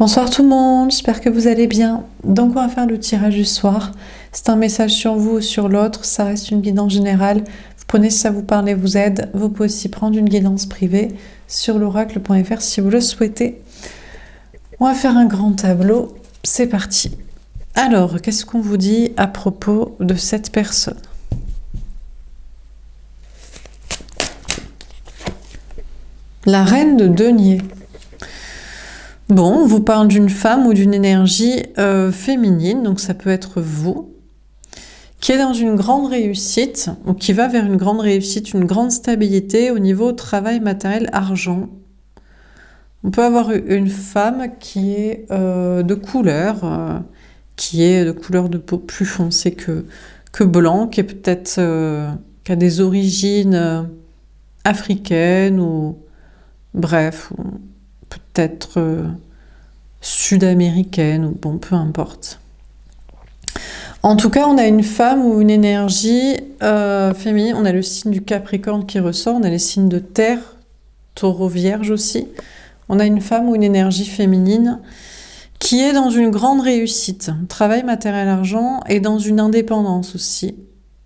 Bonsoir tout le monde, j'espère que vous allez bien. Donc on va faire le tirage du soir. C'est un message sur vous ou sur l'autre, ça reste une guidance générale. Vous prenez si ça vous parle et vous aide. Vous pouvez aussi prendre une guidance privée sur l'oracle.fr si vous le souhaitez. On va faire un grand tableau, c'est parti. Alors, qu'est-ce qu'on vous dit à propos de cette personne ? La reine de denier. Bon, on vous parle d'une femme ou d'une énergie féminine, donc ça peut être vous, qui est dans une grande réussite, ou qui va vers une grande réussite, une grande stabilité au niveau travail, matériel, argent. On peut avoir une femme qui est de couleur, qui est de couleur de peau plus foncée que blanc, qui est peut-être qui a des origines africaines ou bref, ou peut-être sud-américaine, ou bon, peu importe. En tout cas, on a une femme ou une énergie féminine. On a le signe du Capricorne qui ressort, on a les signes de terre, Taureau, Vierge aussi. On a une femme ou une énergie féminine qui est dans une grande réussite, travail, matériel, argent, et dans une indépendance aussi.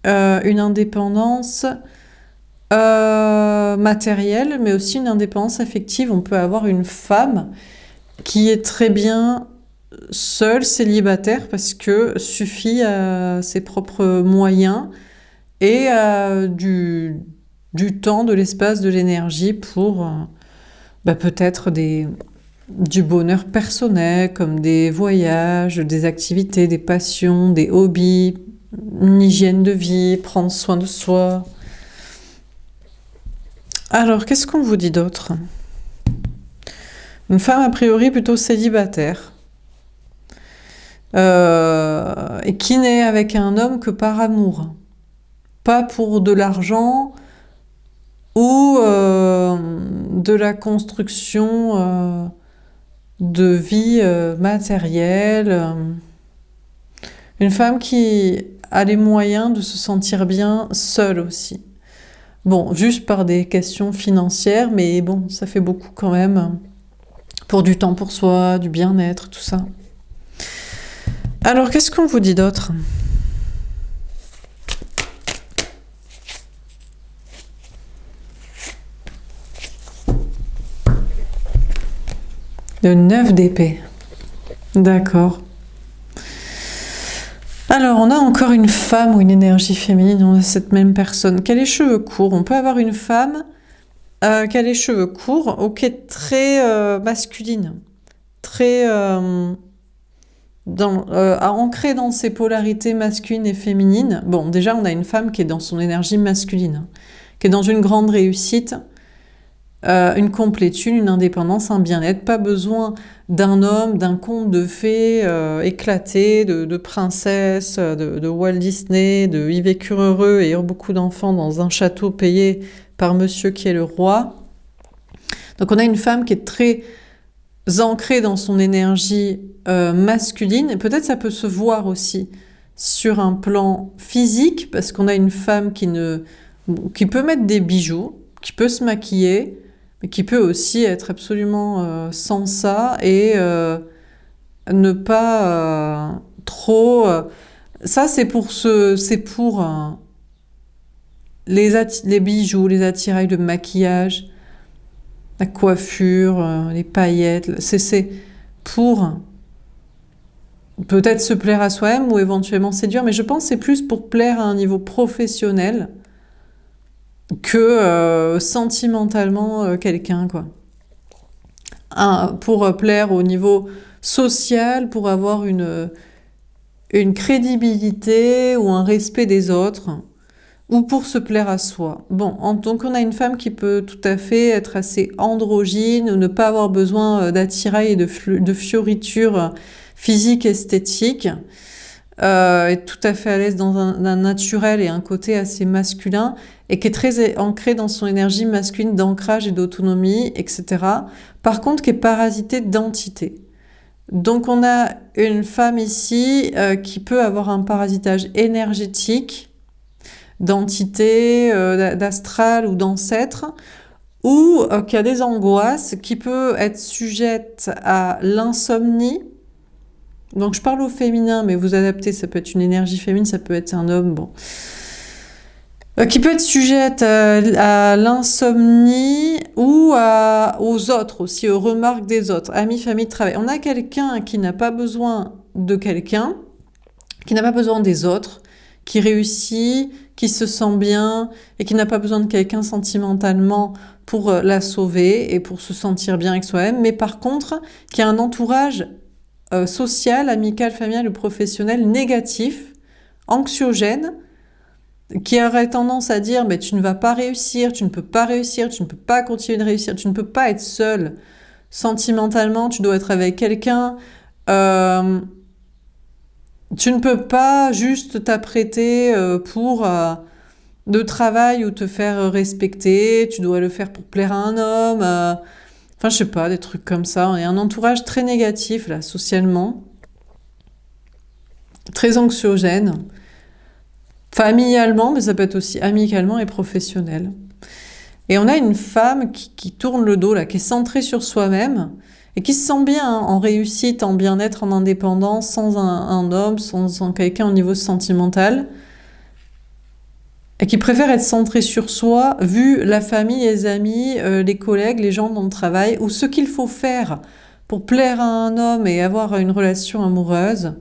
Une indépendance matérielle, mais aussi une indépendance affective. On peut avoir une femme qui est très bien seule, célibataire, parce que suffit à ses propres moyens et à du temps, de l'espace, de l'énergie pour peut-être du bonheur personnel, comme des voyages, des activités, des passions, des hobbies, une hygiène de vie, prendre soin de soi. Alors, qu'est-ce qu'on vous dit d'autre ? Une femme a priori plutôt célibataire et qui n'est avec un homme que par amour, pas pour de l'argent ou de la construction de vie matérielle. Une femme qui a les moyens de se sentir bien seule aussi. Bon, juste par des questions financières, mais bon, ça fait beaucoup quand même pour du temps pour soi, du bien-être, tout ça. Alors, qu'est-ce qu'on vous dit d'autre ? Le 9 d'épée. D'accord. Alors, on a encore une femme ou une énergie féminine, on a cette même personne qui a les cheveux courts. On peut avoir une femme qui a les cheveux courts ou qui est très masculine, très ancrée dans ses polarités masculines et féminines. Bon, déjà, on a une femme qui est dans son énergie masculine, qui est dans une grande réussite, une complétude, une indépendance, un bien-être. Pas besoin d'un homme, d'un conte de fées éclaté, de princesse, de Walt Disney, de ils vécurent heureux et eurent beaucoup d'enfants dans un château payé par monsieur qui est le roi. Donc on a une femme qui est très ancrée dans son énergie masculine, et peut-être ça peut se voir aussi sur un plan physique, parce qu'on a une femme qui peut mettre des bijoux, qui peut se maquiller, mais qui peut aussi être absolument sans ça et ne pas trop... ça, c'est pour les bijoux, les attirails de maquillage, la coiffure, les paillettes. C'est pour peut-être se plaire à soi-même ou éventuellement séduire, mais je pense que c'est plus pour plaire à un niveau professionnel que sentimentalement quelqu'un, quoi. Pour plaire au niveau social, pour avoir une crédibilité ou un respect des autres, ou pour se plaire à soi. Bon, donc on a une femme qui peut tout à fait être assez androgyne, ne pas avoir besoin d'attirail et de fioritures physiques, esthétiques, est tout à fait à l'aise dans un naturel et un côté assez masculin, et qui est très ancrée dans son énergie masculine d'ancrage et d'autonomie, etc. Par contre, qui est parasitée d'entité. Donc on a une femme ici qui peut avoir un parasitage énergétique, d'entité, d'astral ou d'ancêtre, ou qui a des angoisses, qui peut être sujette à l'insomnie. Donc je parle au féminin, mais vous adaptez, ça peut être une énergie féminine, ça peut être un homme, bon. Qui peut être sujette à l'insomnie ou aux autres aussi, aux remarques des autres, amis, famille, travail. On a quelqu'un qui n'a pas besoin de quelqu'un, qui n'a pas besoin des autres, qui réussit, qui se sent bien et qui n'a pas besoin de quelqu'un sentimentalement pour la sauver et pour se sentir bien avec soi-même, mais par contre, qui a un entourage social, amical, familial ou professionnel négatif, anxiogène, qui aurait tendance à dire mais tu ne vas pas réussir, tu ne peux pas réussir, tu ne peux pas continuer de réussir, tu ne peux pas être seul sentimentalement, tu dois être avec quelqu'un, tu ne peux pas juste t'apprêter pour de travail ou te faire respecter, tu dois le faire pour plaire à un homme, enfin je sais pas, des trucs comme ça. On a un entourage très négatif là, socialement, très anxiogène. Familialement, mais ça peut être aussi amicalement et professionnel. Et on a une femme qui tourne le dos, là, qui est centrée sur soi-même, et qui se sent bien hein, en réussite, en bien-être, en indépendance, sans un homme, sans quelqu'un au niveau sentimental, et qui préfère être centrée sur soi, vu la famille, les amis, les collègues, les gens dans le travail, ou ce qu'il faut faire pour plaire à un homme et avoir une relation amoureuse,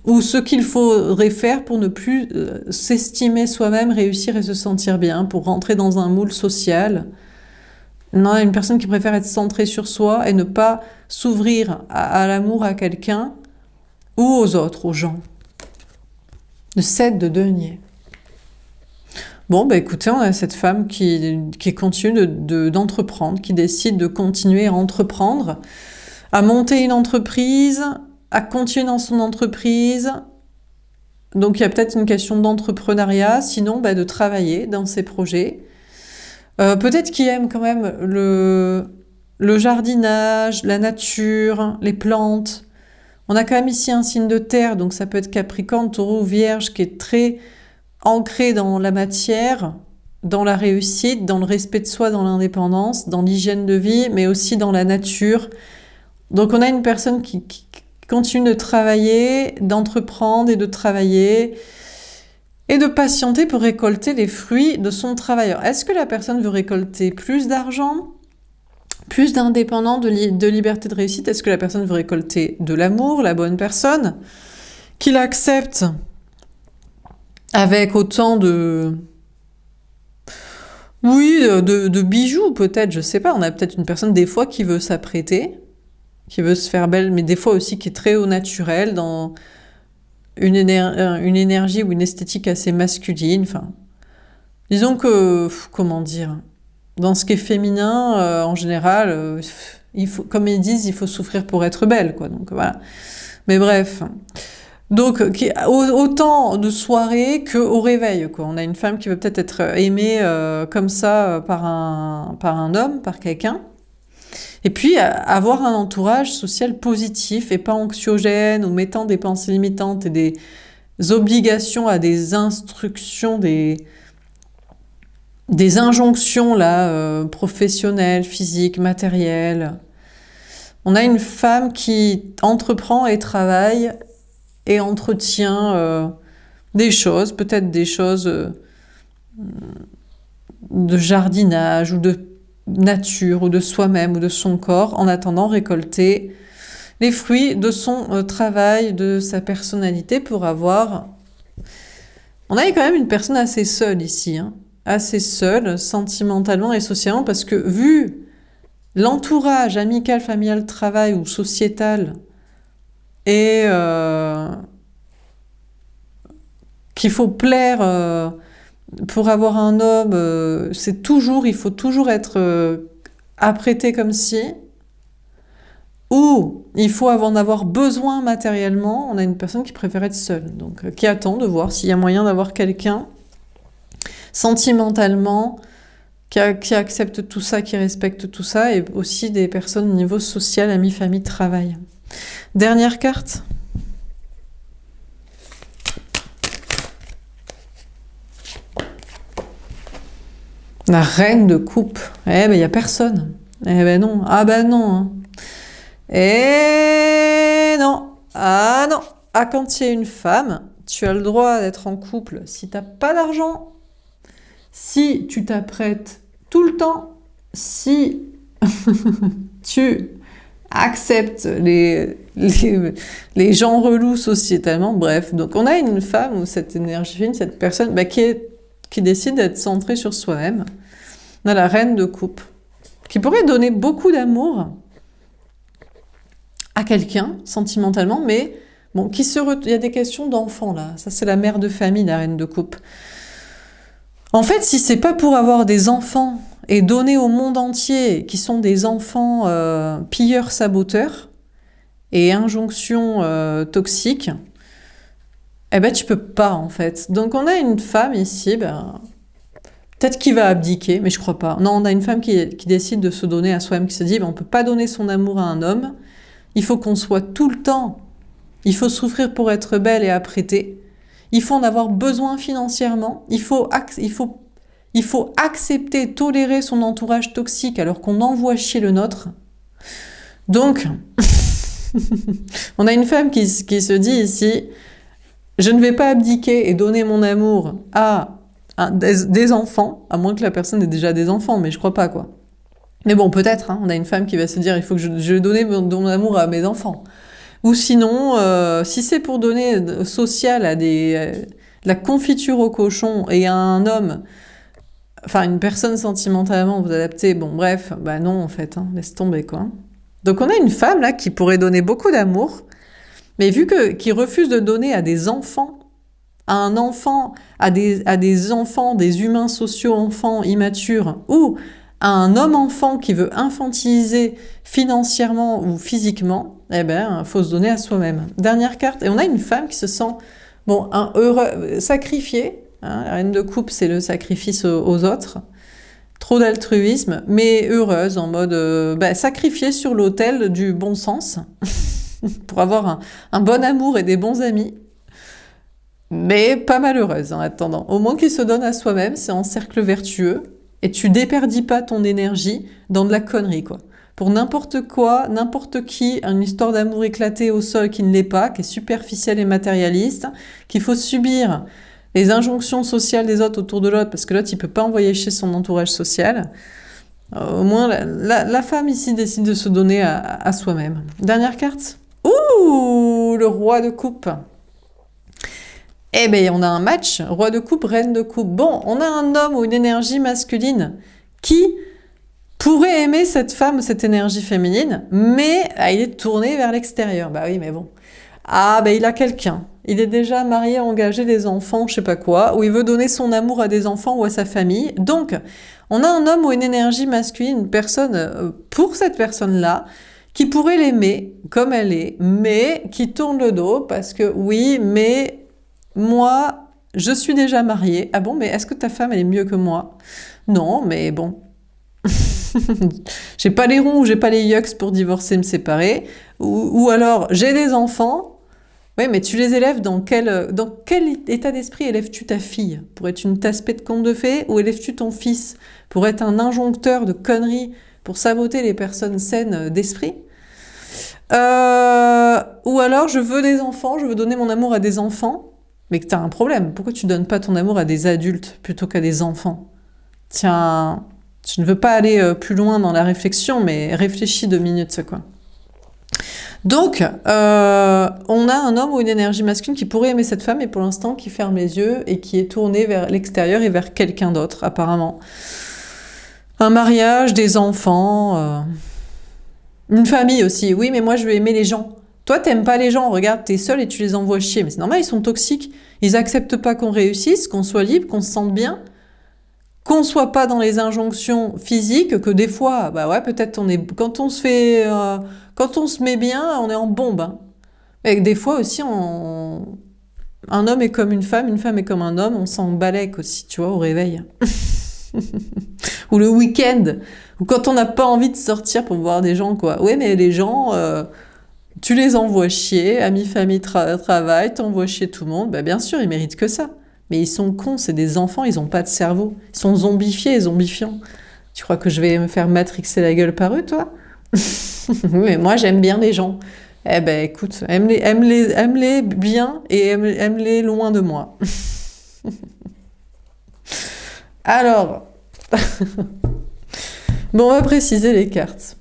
ou ce qu'il faudrait faire pour ne plus s'estimer soi-même, réussir et se sentir bien, pour rentrer dans un moule social. Non, une personne qui préfère être centrée sur soi et ne pas s'ouvrir à l'amour à quelqu'un ou aux autres, aux gens. Le 7 de denier. Bon, bah écoutez, on a cette femme qui continue d'entreprendre, qui décide de continuer à entreprendre, à monter une entreprise, à continuer dans son entreprise. Donc il y a peut-être une question d'entrepreneuriat, sinon bah, de travailler dans ses projets. Peut-être qu'il aime quand même le jardinage, la nature, les plantes. On a quand même ici un signe de terre, donc ça peut être Capricorne, Taureau, Vierge, qui est très ancré dans la matière, dans la réussite, dans le respect de soi, dans l'indépendance, dans l'hygiène de vie, mais aussi dans la nature. Donc on a une personne qui continue de travailler, d'entreprendre et de travailler et de patienter pour récolter les fruits de son travail. Alors, est-ce que la personne veut récolter plus d'argent, plus d'indépendance, de liberté de réussite? Est-ce que la personne veut récolter de l'amour, la bonne personne, qui l'accepte avec autant de... Oui, de bijoux peut-être, je sais pas. On a peut-être une personne des fois qui veut s'apprêter, qui veut se faire belle, mais des fois aussi qui est très au naturel, dans une énergie ou une esthétique assez masculine. Enfin, disons que, comment dire, dans ce qui est féminin, en général, il faut, comme ils disent, il faut souffrir pour être belle, quoi. Donc voilà. Mais bref. Donc, autant de soirées qu'au réveil, quoi. On a une femme qui veut peut-être être aimée comme ça par un homme, par quelqu'un. Et puis, avoir un entourage social positif et pas anxiogène ou mettant des pensées limitantes et des obligations à des instructions, des injonctions là, professionnelles, physiques, matérielles. On a une femme qui entreprend et travaille et entretient des choses, peut-être des choses de jardinage ou de nature ou de soi-même ou de son corps, en attendant récolter les fruits de son travail, de sa personnalité pour avoir... On a quand même une personne assez seule ici, hein, assez seule, sentimentalement et socialement, parce que vu l'entourage amical, familial, travail ou sociétal, et qu'il faut plaire pour avoir un homme, il faut toujours être apprêté comme si, ou il faut en avoir besoin matériellement. On a une personne qui préfère être seule, donc qui attend de voir s'il y a moyen d'avoir quelqu'un sentimentalement qui accepte tout ça, qui respecte tout ça, et aussi des personnes au niveau social, amis, famille, travail. Dernière carte. La reine de coupe. Eh ben, il n'y a personne. Eh ben non. Ah ben non. Hein. Eh non. Ah non. Ah, quand tu es une femme, tu as le droit d'être en couple si t'as pas d'argent, si tu t'apprêtes tout le temps, si tu acceptes les gens relous sociétalement, bref. Donc on a une femme ou cette énergie fine, cette personne qui décide d'être centrée sur soi-même. On a la reine de coupe, qui pourrait donner beaucoup d'amour à quelqu'un, sentimentalement, mais bon, il y a des questions d'enfants là. Ça, c'est la mère de famille, la reine de coupe. En fait, si c'est pas pour avoir des enfants et donner au monde entier, qui sont des enfants pilleurs, saboteurs et injonctions toxiques, eh ben tu peux pas en fait. Donc on a une femme ici, peut-être qui va abdiquer, mais je crois pas. Non, on a une femme qui décide de se donner à soi-même, qui se dit, on peut pas donner son amour à un homme, il faut qu'on soit tout le temps, il faut souffrir pour être belle et apprêtée, il faut en avoir besoin financièrement, il faut accepter, tolérer son entourage toxique alors qu'on envoie chier le nôtre. Donc, on a une femme qui se dit ici, je ne vais pas abdiquer et donner mon amour à des enfants, à moins que la personne ait déjà des enfants, mais je crois pas, quoi. Mais bon, peut-être, hein, on a une femme qui va se dire, il faut que je donne mon amour à mes enfants. Ou sinon, si c'est pour donner social à de la confiture au cochon et à un homme, enfin une personne sentimentalement vous adaptez, bon bref, bah non en fait, hein, laisse tomber quoi. Donc on a une femme là qui pourrait donner beaucoup d'amour, mais qui refuse de donner à des enfants, à un enfant, à des enfants, des humains sociaux enfants immatures, ou à un homme enfant qui veut infantiliser financièrement ou physiquement, eh ben faut se donner à soi-même. Dernière carte, et on a une femme qui se sent sacrifiée. Hein, la reine de coupe, c'est le sacrifice aux autres. Trop d'altruisme, mais heureuse, en mode sacrifiée sur l'autel du bon sens pour avoir un bon amour et des bons amis. Mais pas malheureuse en attendant. Au moins qu'il se donne à soi-même, c'est en cercle vertueux et tu déperdis pas ton énergie dans de la connerie, quoi. Pour n'importe quoi, n'importe qui, une histoire d'amour éclatée au sol qui ne l'est pas, qui est superficielle et matérialiste, qu'il faut subir les injonctions sociales des autres autour de l'autre, parce que l'autre, il peut pas envoyer chez son entourage social. Au moins, la femme ici décide de se donner à soi-même. Dernière carte. Ouh, le roi de coupe. Eh bien, on a un match, roi de coupe, reine de coupe. Bon, on a un homme ou une énergie masculine qui pourrait aimer cette femme ou cette énergie féminine, mais il est tourné vers l'extérieur. Bah oui, mais bon. Ah, ben il a quelqu'un. Il est déjà marié, engagé, des enfants, je sais pas quoi, ou il veut donner son amour à des enfants ou à sa famille. Donc, on a un homme ou une énergie masculine, une personne, pour cette personne-là, qui pourrait l'aimer comme elle est, mais qui tourne le dos parce que oui, mais moi, je suis déjà mariée. Ah bon, mais est-ce que ta femme, elle est mieux que moi? Non, mais bon. J'ai pas les ronds ou j'ai pas les yucks pour divorcer, me séparer. Ou alors, j'ai des enfants. Oui, mais tu les élèves dans quel état d'esprit élèves-tu ta fille? Pour être une tasse-pée de conte de fées? Ou élèves-tu ton fils pour être un injoncteur de conneries, pour saboter les personnes saines d'esprit? Ou alors, je veux des enfants, je veux donner mon amour à des enfants, mais que t'as un problème. Pourquoi tu donnes pas ton amour à des adultes plutôt qu'à des enfants? Tiens, je ne veux pas aller plus loin dans la réflexion, mais réfléchis 2 minutes, quoi. Donc, on a un homme ou une énergie masculine qui pourrait aimer cette femme, et pour l'instant qui ferme les yeux et qui est tourné vers l'extérieur et vers quelqu'un d'autre, apparemment. Un mariage, des enfants, une famille aussi. Oui, mais moi je veux aimer les gens. Toi, t'aimes pas les gens, regarde, t'es seul et tu les envoies chier. Mais c'est normal, ils sont toxiques. Ils acceptent pas qu'on réussisse, qu'on soit libre, qu'on se sente bien, qu'on soit pas dans les injonctions physiques, que des fois, bah ouais, peut-être quand on se met bien, on est en bombe. Hein. Et que des fois aussi, un homme est comme une femme est comme un homme, on s'en balèque aussi, tu vois, au réveil. Ou le week-end, ou quand on n'a pas envie de sortir pour voir des gens, quoi. Ouais, mais les gens, tu les envoies chier, amis, famille, travail, t'envoies chier tout le monde, bah bien sûr, ils méritent que ça. Mais ils sont cons, c'est des enfants, ils ont pas de cerveau. Ils sont zombifiés et zombifiants. Tu crois que je vais me faire matrixer la gueule par eux, toi? Mais moi, j'aime bien les gens. Eh ben, écoute, aime-les bien et aime-les loin de moi. Alors, bon, on va préciser les cartes.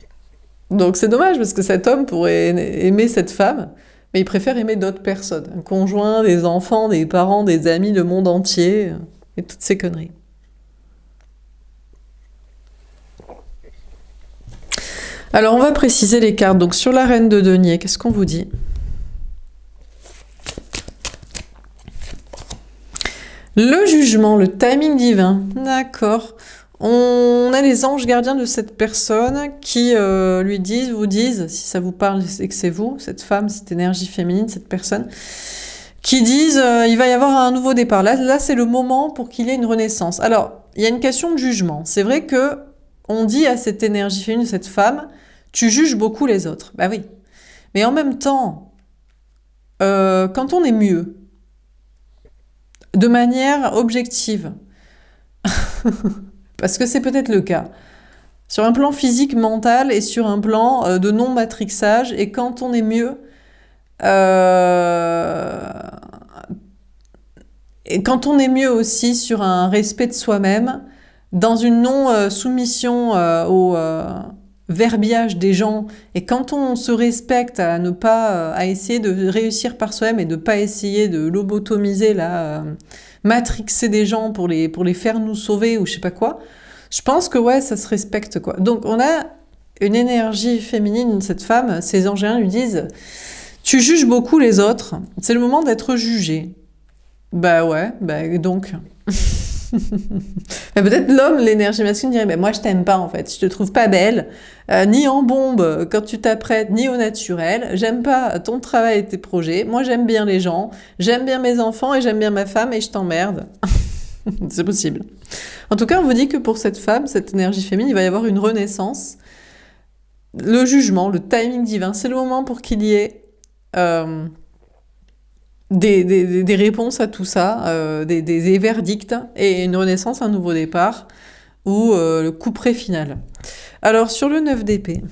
Donc, c'est dommage parce que cet homme pourrait aimer cette femme, mais il préfère aimer d'autres personnes. Un conjoint, des enfants, des parents, des amis, le monde entier, et toutes ces conneries. Alors, on va préciser les cartes. Donc, sur la reine de denier, qu'est-ce qu'on vous dit? Le jugement, le timing divin. D'accord. On a les anges gardiens de cette personne qui lui disent, vous disent, si ça vous parle et que c'est vous, cette femme, cette énergie féminine, cette personne, qui disent il va y avoir un nouveau départ. Là c'est le moment pour qu'il y ait une renaissance. Alors, il y a une question de jugement. C'est vrai que on dit à cette énergie féminine, cette femme, tu juges beaucoup les autres. Bah oui. Mais en même temps, quand on est mieux, de manière objective, parce que c'est peut-être le cas, sur un plan physique, mental et sur un plan de non-matrixage, et quand on est mieux, et quand on est mieux aussi sur un respect de soi-même, dans une non-soumission au verbiage des gens, et quand on se respecte à ne pas, à essayer de réussir par soi-même et de pas essayer de lobotomiser, là, matrixer des gens pour les faire nous sauver ou je sais pas quoi, je pense que ouais, ça se respecte quoi. Donc on a une énergie féminine, cette femme, ces angéliens lui disent tu juges beaucoup les autres, c'est le moment d'être jugé. Bah ouais, bah donc. Peut-être l'homme, l'énergie masculine dirait mais moi je t'aime pas en fait, je te trouve pas belle, ni en bombe quand tu t'apprêtes, ni au naturel, j'aime pas ton travail et tes projets, moi j'aime bien les gens, j'aime bien mes enfants et j'aime bien ma femme et je t'emmerde. C'est possible. En tout cas, on vous dit que pour cette femme, cette énergie féminine, il va y avoir une renaissance. Le jugement, le timing divin, c'est le moment pour qu'il y ait des réponses à tout ça, des verdicts, et une renaissance, un nouveau départ, ou le couperet final. Alors, sur le 9 d'épée,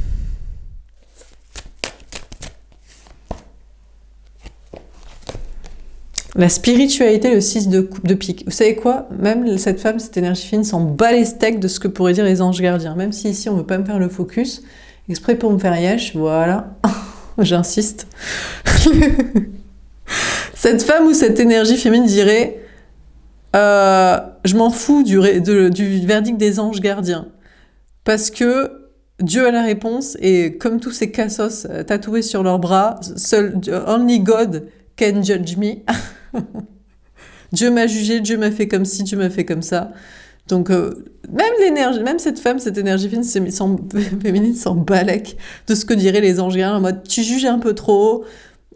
la spiritualité, le 6 de pique. Vous savez quoi? Même cette femme, cette énergie fine, s'en bat les steaks de ce que pourraient dire les anges gardiens. Même si ici, on ne veut pas me faire le focus, exprès pour me faire yesh, voilà, j'insiste. Cette femme ou cette énergie féminine dirait je m'en fous du verdict des anges gardiens. Parce que Dieu a la réponse, et comme tous ces cassos tatoués sur leurs bras, only God can judge me. Dieu m'a jugé, Dieu m'a fait comme ci, Dieu m'a fait comme ça. Donc même cette femme, cette énergie féminine s'en balèque de ce que diraient les anges gardiens, en mode tu juges un peu trop,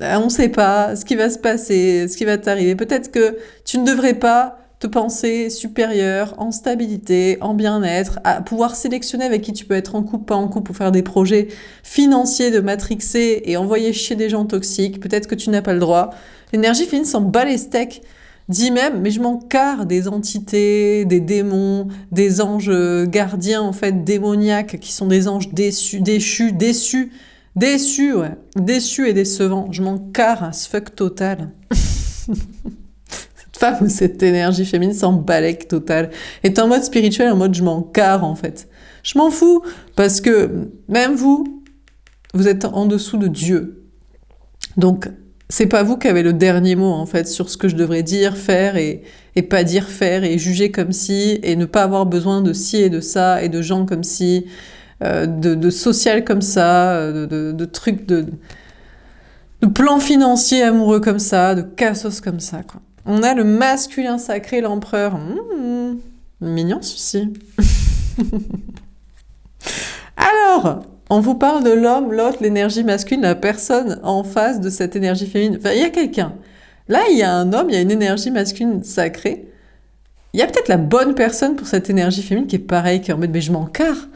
on ne sait pas ce qui va se passer, ce qui va t'arriver. Peut-être que tu ne devrais pas te penser supérieur, en stabilité, en bien-être, à pouvoir sélectionner avec qui tu peux être en couple, pas en couple, pour faire des projets financiers de matrixer et envoyer chier des gens toxiques. Peut-être que tu n'as pas le droit. L'énergie féminine s'en bat les steaks. Dit même, mais je m'en carre des entités, des démons, des anges gardiens, en fait, démoniaques, qui sont des anges déçus et décevants. Je m'en carre, un fuck total. Cette femme ou cette énergie féminine s'en balèque total. Est en mode spirituel, en mode je m'en carre, en fait. Je m'en fous, parce que même vous êtes en dessous de Dieu. Donc, c'est pas vous qui avez le dernier mot, en fait, sur ce que je devrais dire, faire et pas dire, faire, et juger comme si, et ne pas avoir besoin de ci et de ça, et de gens comme si, de social comme ça, de trucs de plans financiers amoureux comme ça, de cassos comme ça, quoi. On a le masculin sacré, l'empereur. Mignon, celui-ci. Alors, on vous parle de l'homme, l'autre, l'énergie masculine, la personne en face de cette énergie féminine. Enfin, il y a quelqu'un. Là, il y a un homme, il y a une énergie masculine sacrée. Il y a peut-être la bonne personne pour cette énergie féminine qui est pareille, qui est en mode, mais je m'en carre.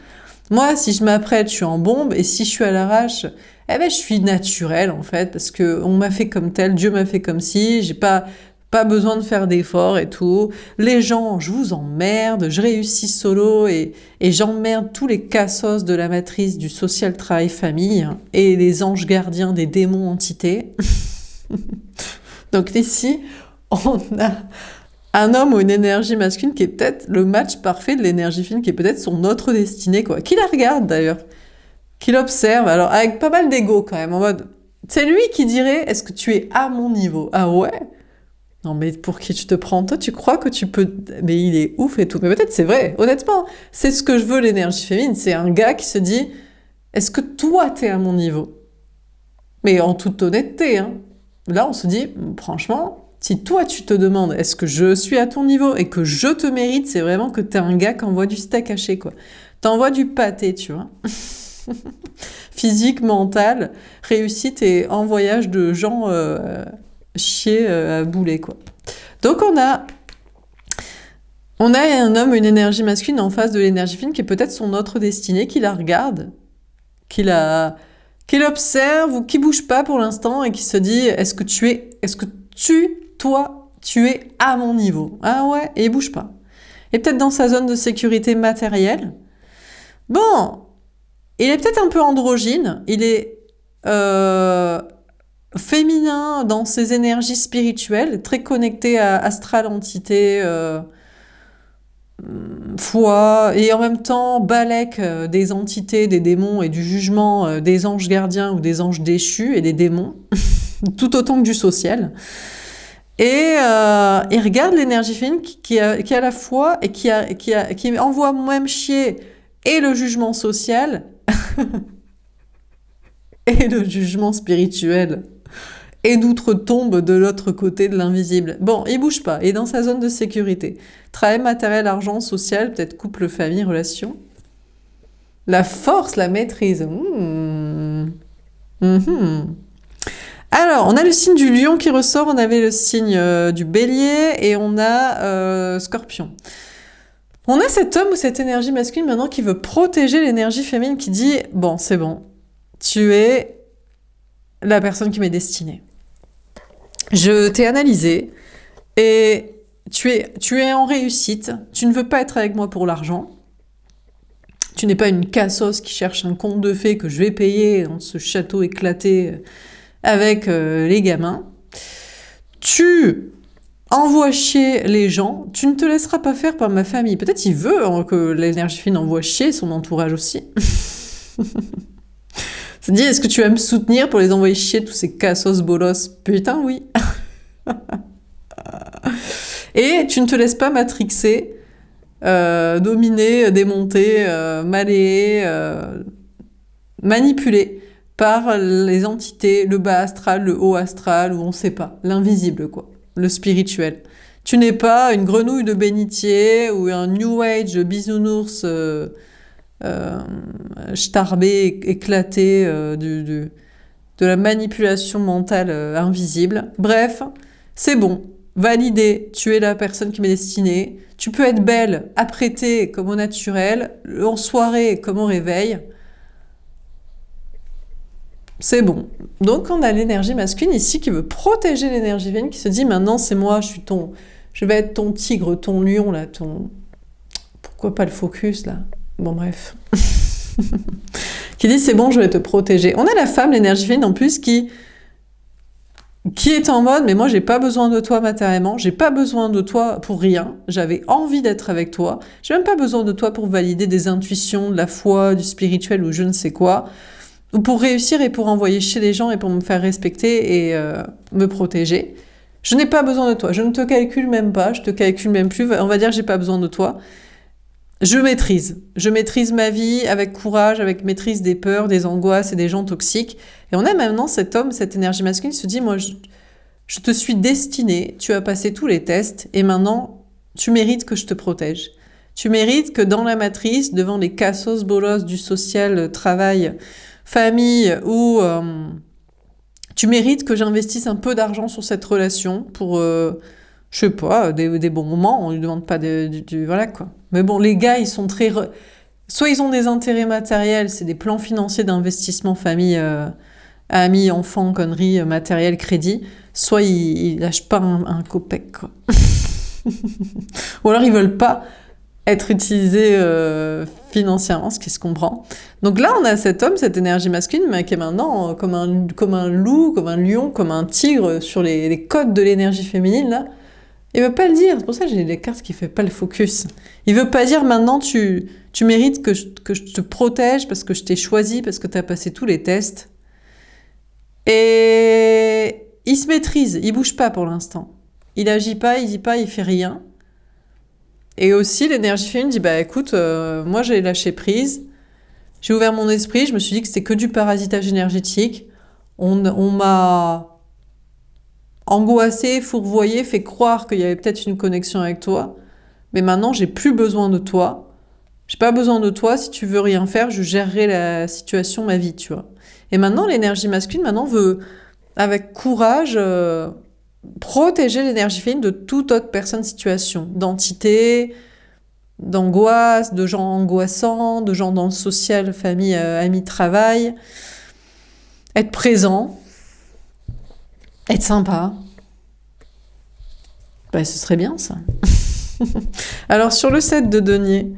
Moi, si je m'apprête, je suis en bombe, et si je suis à l'arrache, je suis naturelle, en fait, parce que on m'a fait comme tel, Dieu m'a fait comme si, j'ai pas Pas besoin de faire d'efforts et tout. Les gens, je vous emmerde, je réussis solo et j'emmerde tous les cassos de la matrice du social travail famille et les anges gardiens des démons entités. Donc ici, on a un homme ou une énergie masculine qui est peut-être le match parfait de l'énergie féminine, qui est peut-être son autre destinée, quoi. Qui la regarde d'ailleurs, qui l'observe, alors avec pas mal d'ego quand même, en mode, c'est lui qui dirait, est-ce que tu es à mon niveau? Ah ouais? Non mais pour qui tu te prends? Toi tu crois que tu peux... Mais il est ouf et tout. Mais peut-être c'est vrai, honnêtement. C'est ce que je veux l'énergie féminine. C'est un gars qui se dit, est-ce que toi t'es à mon niveau? Mais en toute honnêteté, hein. Là on se dit, franchement, si toi tu te demandes, est-ce que je suis à ton niveau et que je te mérite, c'est vraiment que t'es un gars qui envoie du steak haché, quoi. T'envoies du pâté, tu vois. Physique, mental, réussite et en voyage de gens chier à bouler, quoi. Donc on a un homme, une énergie masculine en face de l'énergie féminine qui est peut-être son autre destinée, qui la regarde, qui l'observe ou qui bouge pas pour l'instant et qui se dit est-ce que toi, tu es à mon niveau? Ah ouais, et il bouge pas. Et peut-être dans sa zone de sécurité matérielle. Bon, il est peut-être un peu androgyne, il est féminin dans ses énergies spirituelles, très connecté à astral entité, foi, et en même temps balèque des entités, des démons et du jugement des anges gardiens ou des anges déchus et des démons, tout autant que du social. Et il regarde l'énergie féminine qui a la foi et qui envoie même chier et le jugement social et le jugement spirituel. Et d'outre-tombe de l'autre côté de l'invisible. Bon, il bouge pas, il est dans sa zone de sécurité. Travail, matériel, argent, social, peut-être couple, famille, relation. La force, la maîtrise. Alors, on a le signe du lion qui ressort, on avait le signe du bélier et on a scorpion. On a cet homme ou cette énergie masculine maintenant qui veut protéger l'énergie féminine qui dit « Bon, c'est bon, tu es la personne qui m'est destinée. Je t'ai analysé et tu es en réussite. Tu ne veux pas être avec moi pour l'argent. Tu n'es pas une cassos qui cherche un conte de fées que je vais payer dans ce château éclaté avec les gamins. Tu envoies chier les gens. Tu ne te laisseras pas faire par ma famille. Peut-être il veut que l'énergie féminine envoie chier son entourage aussi. Ça dit, est-ce que tu vas me soutenir pour les envoyer chier tous ces cassos bolos? Putain, oui. Et tu ne te laisses pas matrixer, dominer, démonter, malayer, manipuler par les entités, le bas astral, le haut astral, ou on sait pas, l'invisible, quoi, le spirituel. Tu n'es pas une grenouille de bénitier ou un New Age bisounours starbé, éclaté de la manipulation mentale invisible. Bref, c'est bon, validé, tu es la personne qui m'est destinée. Tu peux être belle, apprêtée comme au naturel, en soirée comme au réveil. C'est bon. Donc on a l'énergie masculine ici qui veut protéger l'énergie féminine, qui se dit maintenant c'est moi, je vais être ton tigre, ton lion là, pourquoi pas le focus là? Bon bref. Qui dit c'est bon, je vais te protéger. On a la femme, l'énergie féminine en plus qui est en mode mais moi j'ai pas besoin de toi matériellement, j'ai pas besoin de toi pour rien, j'avais envie d'être avec toi, j'ai même pas besoin de toi pour valider des intuitions, de la foi, du spirituel ou je ne sais quoi, ou pour réussir et pour envoyer chez les gens et pour me faire respecter et me protéger. Je n'ai pas besoin de toi, je ne te calcule même pas, je te calcule même plus, on va dire j'ai pas besoin de toi. Je maîtrise ma vie avec courage, avec maîtrise des peurs, des angoisses et des gens toxiques. Et on a maintenant cet homme, cette énergie masculine qui se dit, moi, je te suis destiné, tu as passé tous les tests, et maintenant, tu mérites que je te protège. Tu mérites que dans la matrice, devant les cassos bolos du social, travail, famille, ou tu mérites que j'investisse un peu d'argent sur cette relation pour... je sais pas, des bons moments, on lui demande pas voilà quoi. Mais bon, les gars, ils sont très... Soit ils ont des intérêts matériels, c'est des plans financiers d'investissement famille amis, enfants, conneries, matériel, crédit, soit ils lâchent pas un copec, quoi. Ou alors ils veulent pas être utilisés financièrement, ce qui se comprend. Donc là, on a cet homme, cette énergie masculine, mais qui est maintenant comme un loup, comme un lion, comme un tigre sur les codes de l'énergie féminine, là. Il veut pas le dire, c'est pour ça que j'ai les cartes qui fait pas le focus. Il veut pas dire maintenant tu mérites que je te protège parce que je t'ai choisi, parce que tu as passé tous les tests. Et il se maîtrise, il bouge pas pour l'instant. Il agit pas, il dit pas, il fait rien. Et aussi l'énergie féminine dit bah écoute, moi j'ai lâché prise, j'ai ouvert mon esprit, je me suis dit que c'était que du parasitage énergétique. On m'a angoissé, fourvoyé, fait croire qu'il y avait peut-être une connexion avec toi. Mais maintenant, j'ai plus besoin de toi. J'ai pas besoin de toi. Si tu veux rien faire, je gérerai la situation, ma vie, tu vois. Et maintenant, l'énergie masculine, veut, avec courage, protéger l'énergie féminine de toute autre personne, situation, d'entité, d'angoisse, de gens angoissants, de gens dans le social, famille, amis, travail. Être présent. Être sympa. Bah, ce serait bien, ça. Alors, sur le 7 de denier,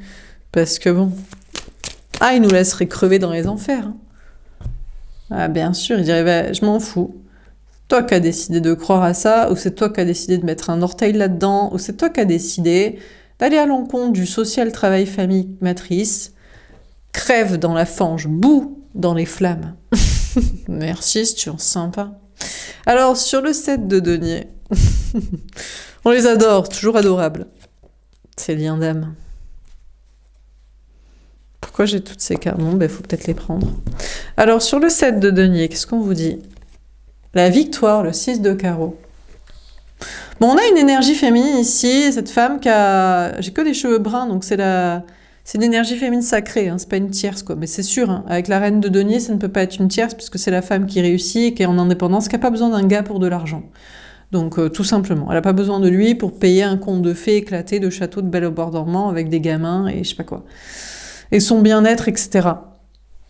parce que bon... Ah, il nous laisserait crever dans les enfers. Hein. Ah, bien sûr, il dirait, bah, je m'en fous. Toi qui as décidé de croire à ça, ou c'est toi qui as décidé de mettre un orteil là-dedans, ou c'est toi qui as décidé d'aller à l'encontre du social travail famille matrice. Crève dans la fange, boue dans les flammes. Merci, c'est toujours sympa. Alors, sur le 7 de denier, on les adore, toujours adorables. Ces liens d'âme. Pourquoi j'ai toutes ces cartes? Bon, il faut peut-être les prendre. Alors, sur le 7 de denier, qu'est-ce qu'on vous dit? La victoire, le 6 de carreau. Bon, on a une énergie féminine ici, cette femme qui a... J'ai que des cheveux bruns, donc c'est une énergie féminine sacrée, hein, c'est pas une tierce, quoi. Mais c'est sûr, hein, avec la reine de denier, ça ne peut pas être une tierce, puisque c'est la femme qui réussit, qui est en indépendance, qui n'a pas besoin d'un gars pour de l'argent. Donc, tout simplement. Elle n'a pas besoin de lui pour payer un conte de fées éclaté de château de Belle au bord dormant avec des gamins et je sais pas quoi. Et son bien-être, etc.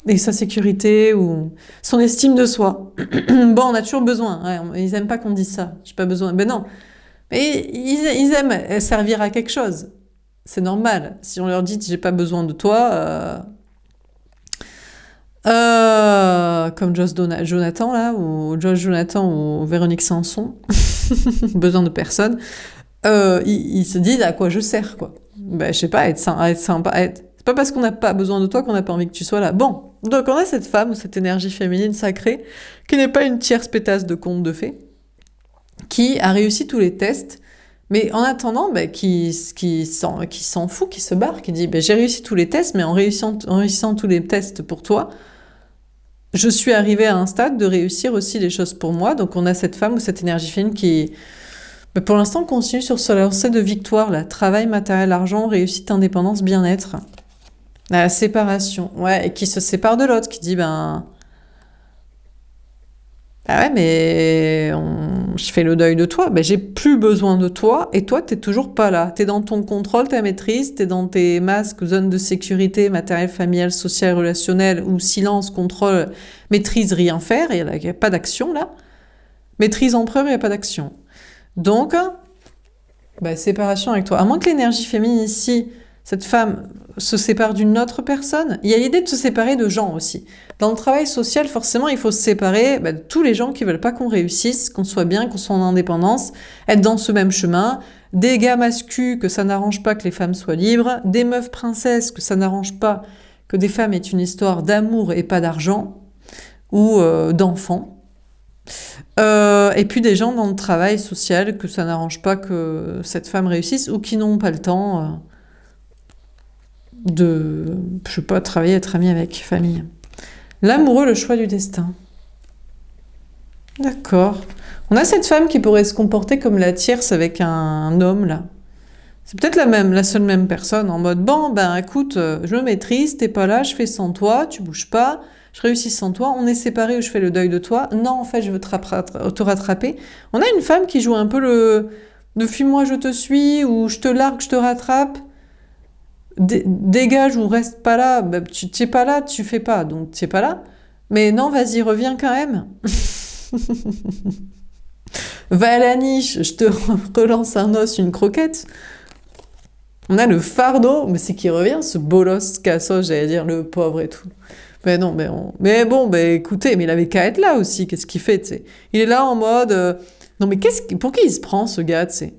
Et sa sécurité ou son estime de soi. Bon, on a toujours besoin. Ouais, ils aiment pas qu'on dise ça. J'ai pas besoin. Ben non. Mais ils aiment servir à quelque chose. C'est normal. Si on leur dit j'ai pas besoin de toi, comme Jonathan là, ou Josh Jonathan ou Véronique Sanson, besoin de personne, ils se disent à quoi je sers, quoi. Ben, je sais pas, être sympa, c'est pas parce qu'on n'a pas besoin de toi qu'on n'a pas envie que tu sois là. Bon, donc on a cette femme ou cette énergie féminine sacrée qui n'est pas une tierce pétasse de conte de fées, qui a réussi tous les tests, mais en attendant, qui s'en fout, qui se barre, qui dit j'ai réussi tous les tests, mais en réussissant tous les tests pour toi, je suis arrivée à un stade de réussir aussi les choses pour moi. Donc on a cette femme ou cette énergie féminine qui, pour l'instant, continue sur ce lancée de victoire, là. Travail, matériel, argent, réussite, indépendance, bien-être. La séparation, ouais, et qui se sépare de l'autre, qui dit ah ouais, mais je fais le deuil de toi, j'ai plus besoin de toi, et toi, t'es toujours pas là. T'es dans ton contrôle, ta maîtrise, t'es dans tes masques, zones de sécurité, matériel, familial, social, relationnel, ou silence, contrôle, maîtrise, rien faire, il n'y a pas d'action, là. Maîtrise empereur, il n'y a pas d'action. Donc, séparation avec toi. À moins que l'énergie féminine ici, cette femme se sépare d'une autre personne, il y a l'idée de se séparer de gens aussi. Dans le travail social, forcément, il faut se séparer de tous les gens qui veulent pas qu'on réussisse, qu'on soit bien, qu'on soit en indépendance, être dans ce même chemin, des gars masculins que ça n'arrange pas que les femmes soient libres, des meufs princesses que ça n'arrange pas que des femmes aient une histoire d'amour et pas d'argent, ou d'enfants. Et puis des gens dans le travail social que ça n'arrange pas que cette femme réussisse ou qui n'ont pas le temps de, je sais pas, travailler, être ami avec, famille. L'amoureux, le choix du destin. D'accord. On a cette femme qui pourrait se comporter comme la tierce avec un homme, là. C'est peut-être la seule même personne, en mode, écoute, je me maîtrise, t'es pas là, je fais sans toi, tu bouges pas, je réussis sans toi, on est séparés ou je fais le deuil de toi. Non, en fait, je veux te rattraper. On a une femme qui joue un peu le fuis-moi, je te suis, ou je te largue, je te rattrape. Dégage ou reste pas là, tu t'es pas là, tu fais pas, donc t'es pas là. Mais non, vas-y, reviens quand même. Va à la niche, je te relance un os, une croquette. On a le fardeau, mais c'est qui revient, ce bolos cassos, j'allais dire, le pauvre et tout. Mais non, mais bon, écoutez, mais il avait qu'à être là aussi, qu'est-ce qu'il fait, tu sais. Il est là en mode... Non mais pour qui il se prend, ce gars, tu sais.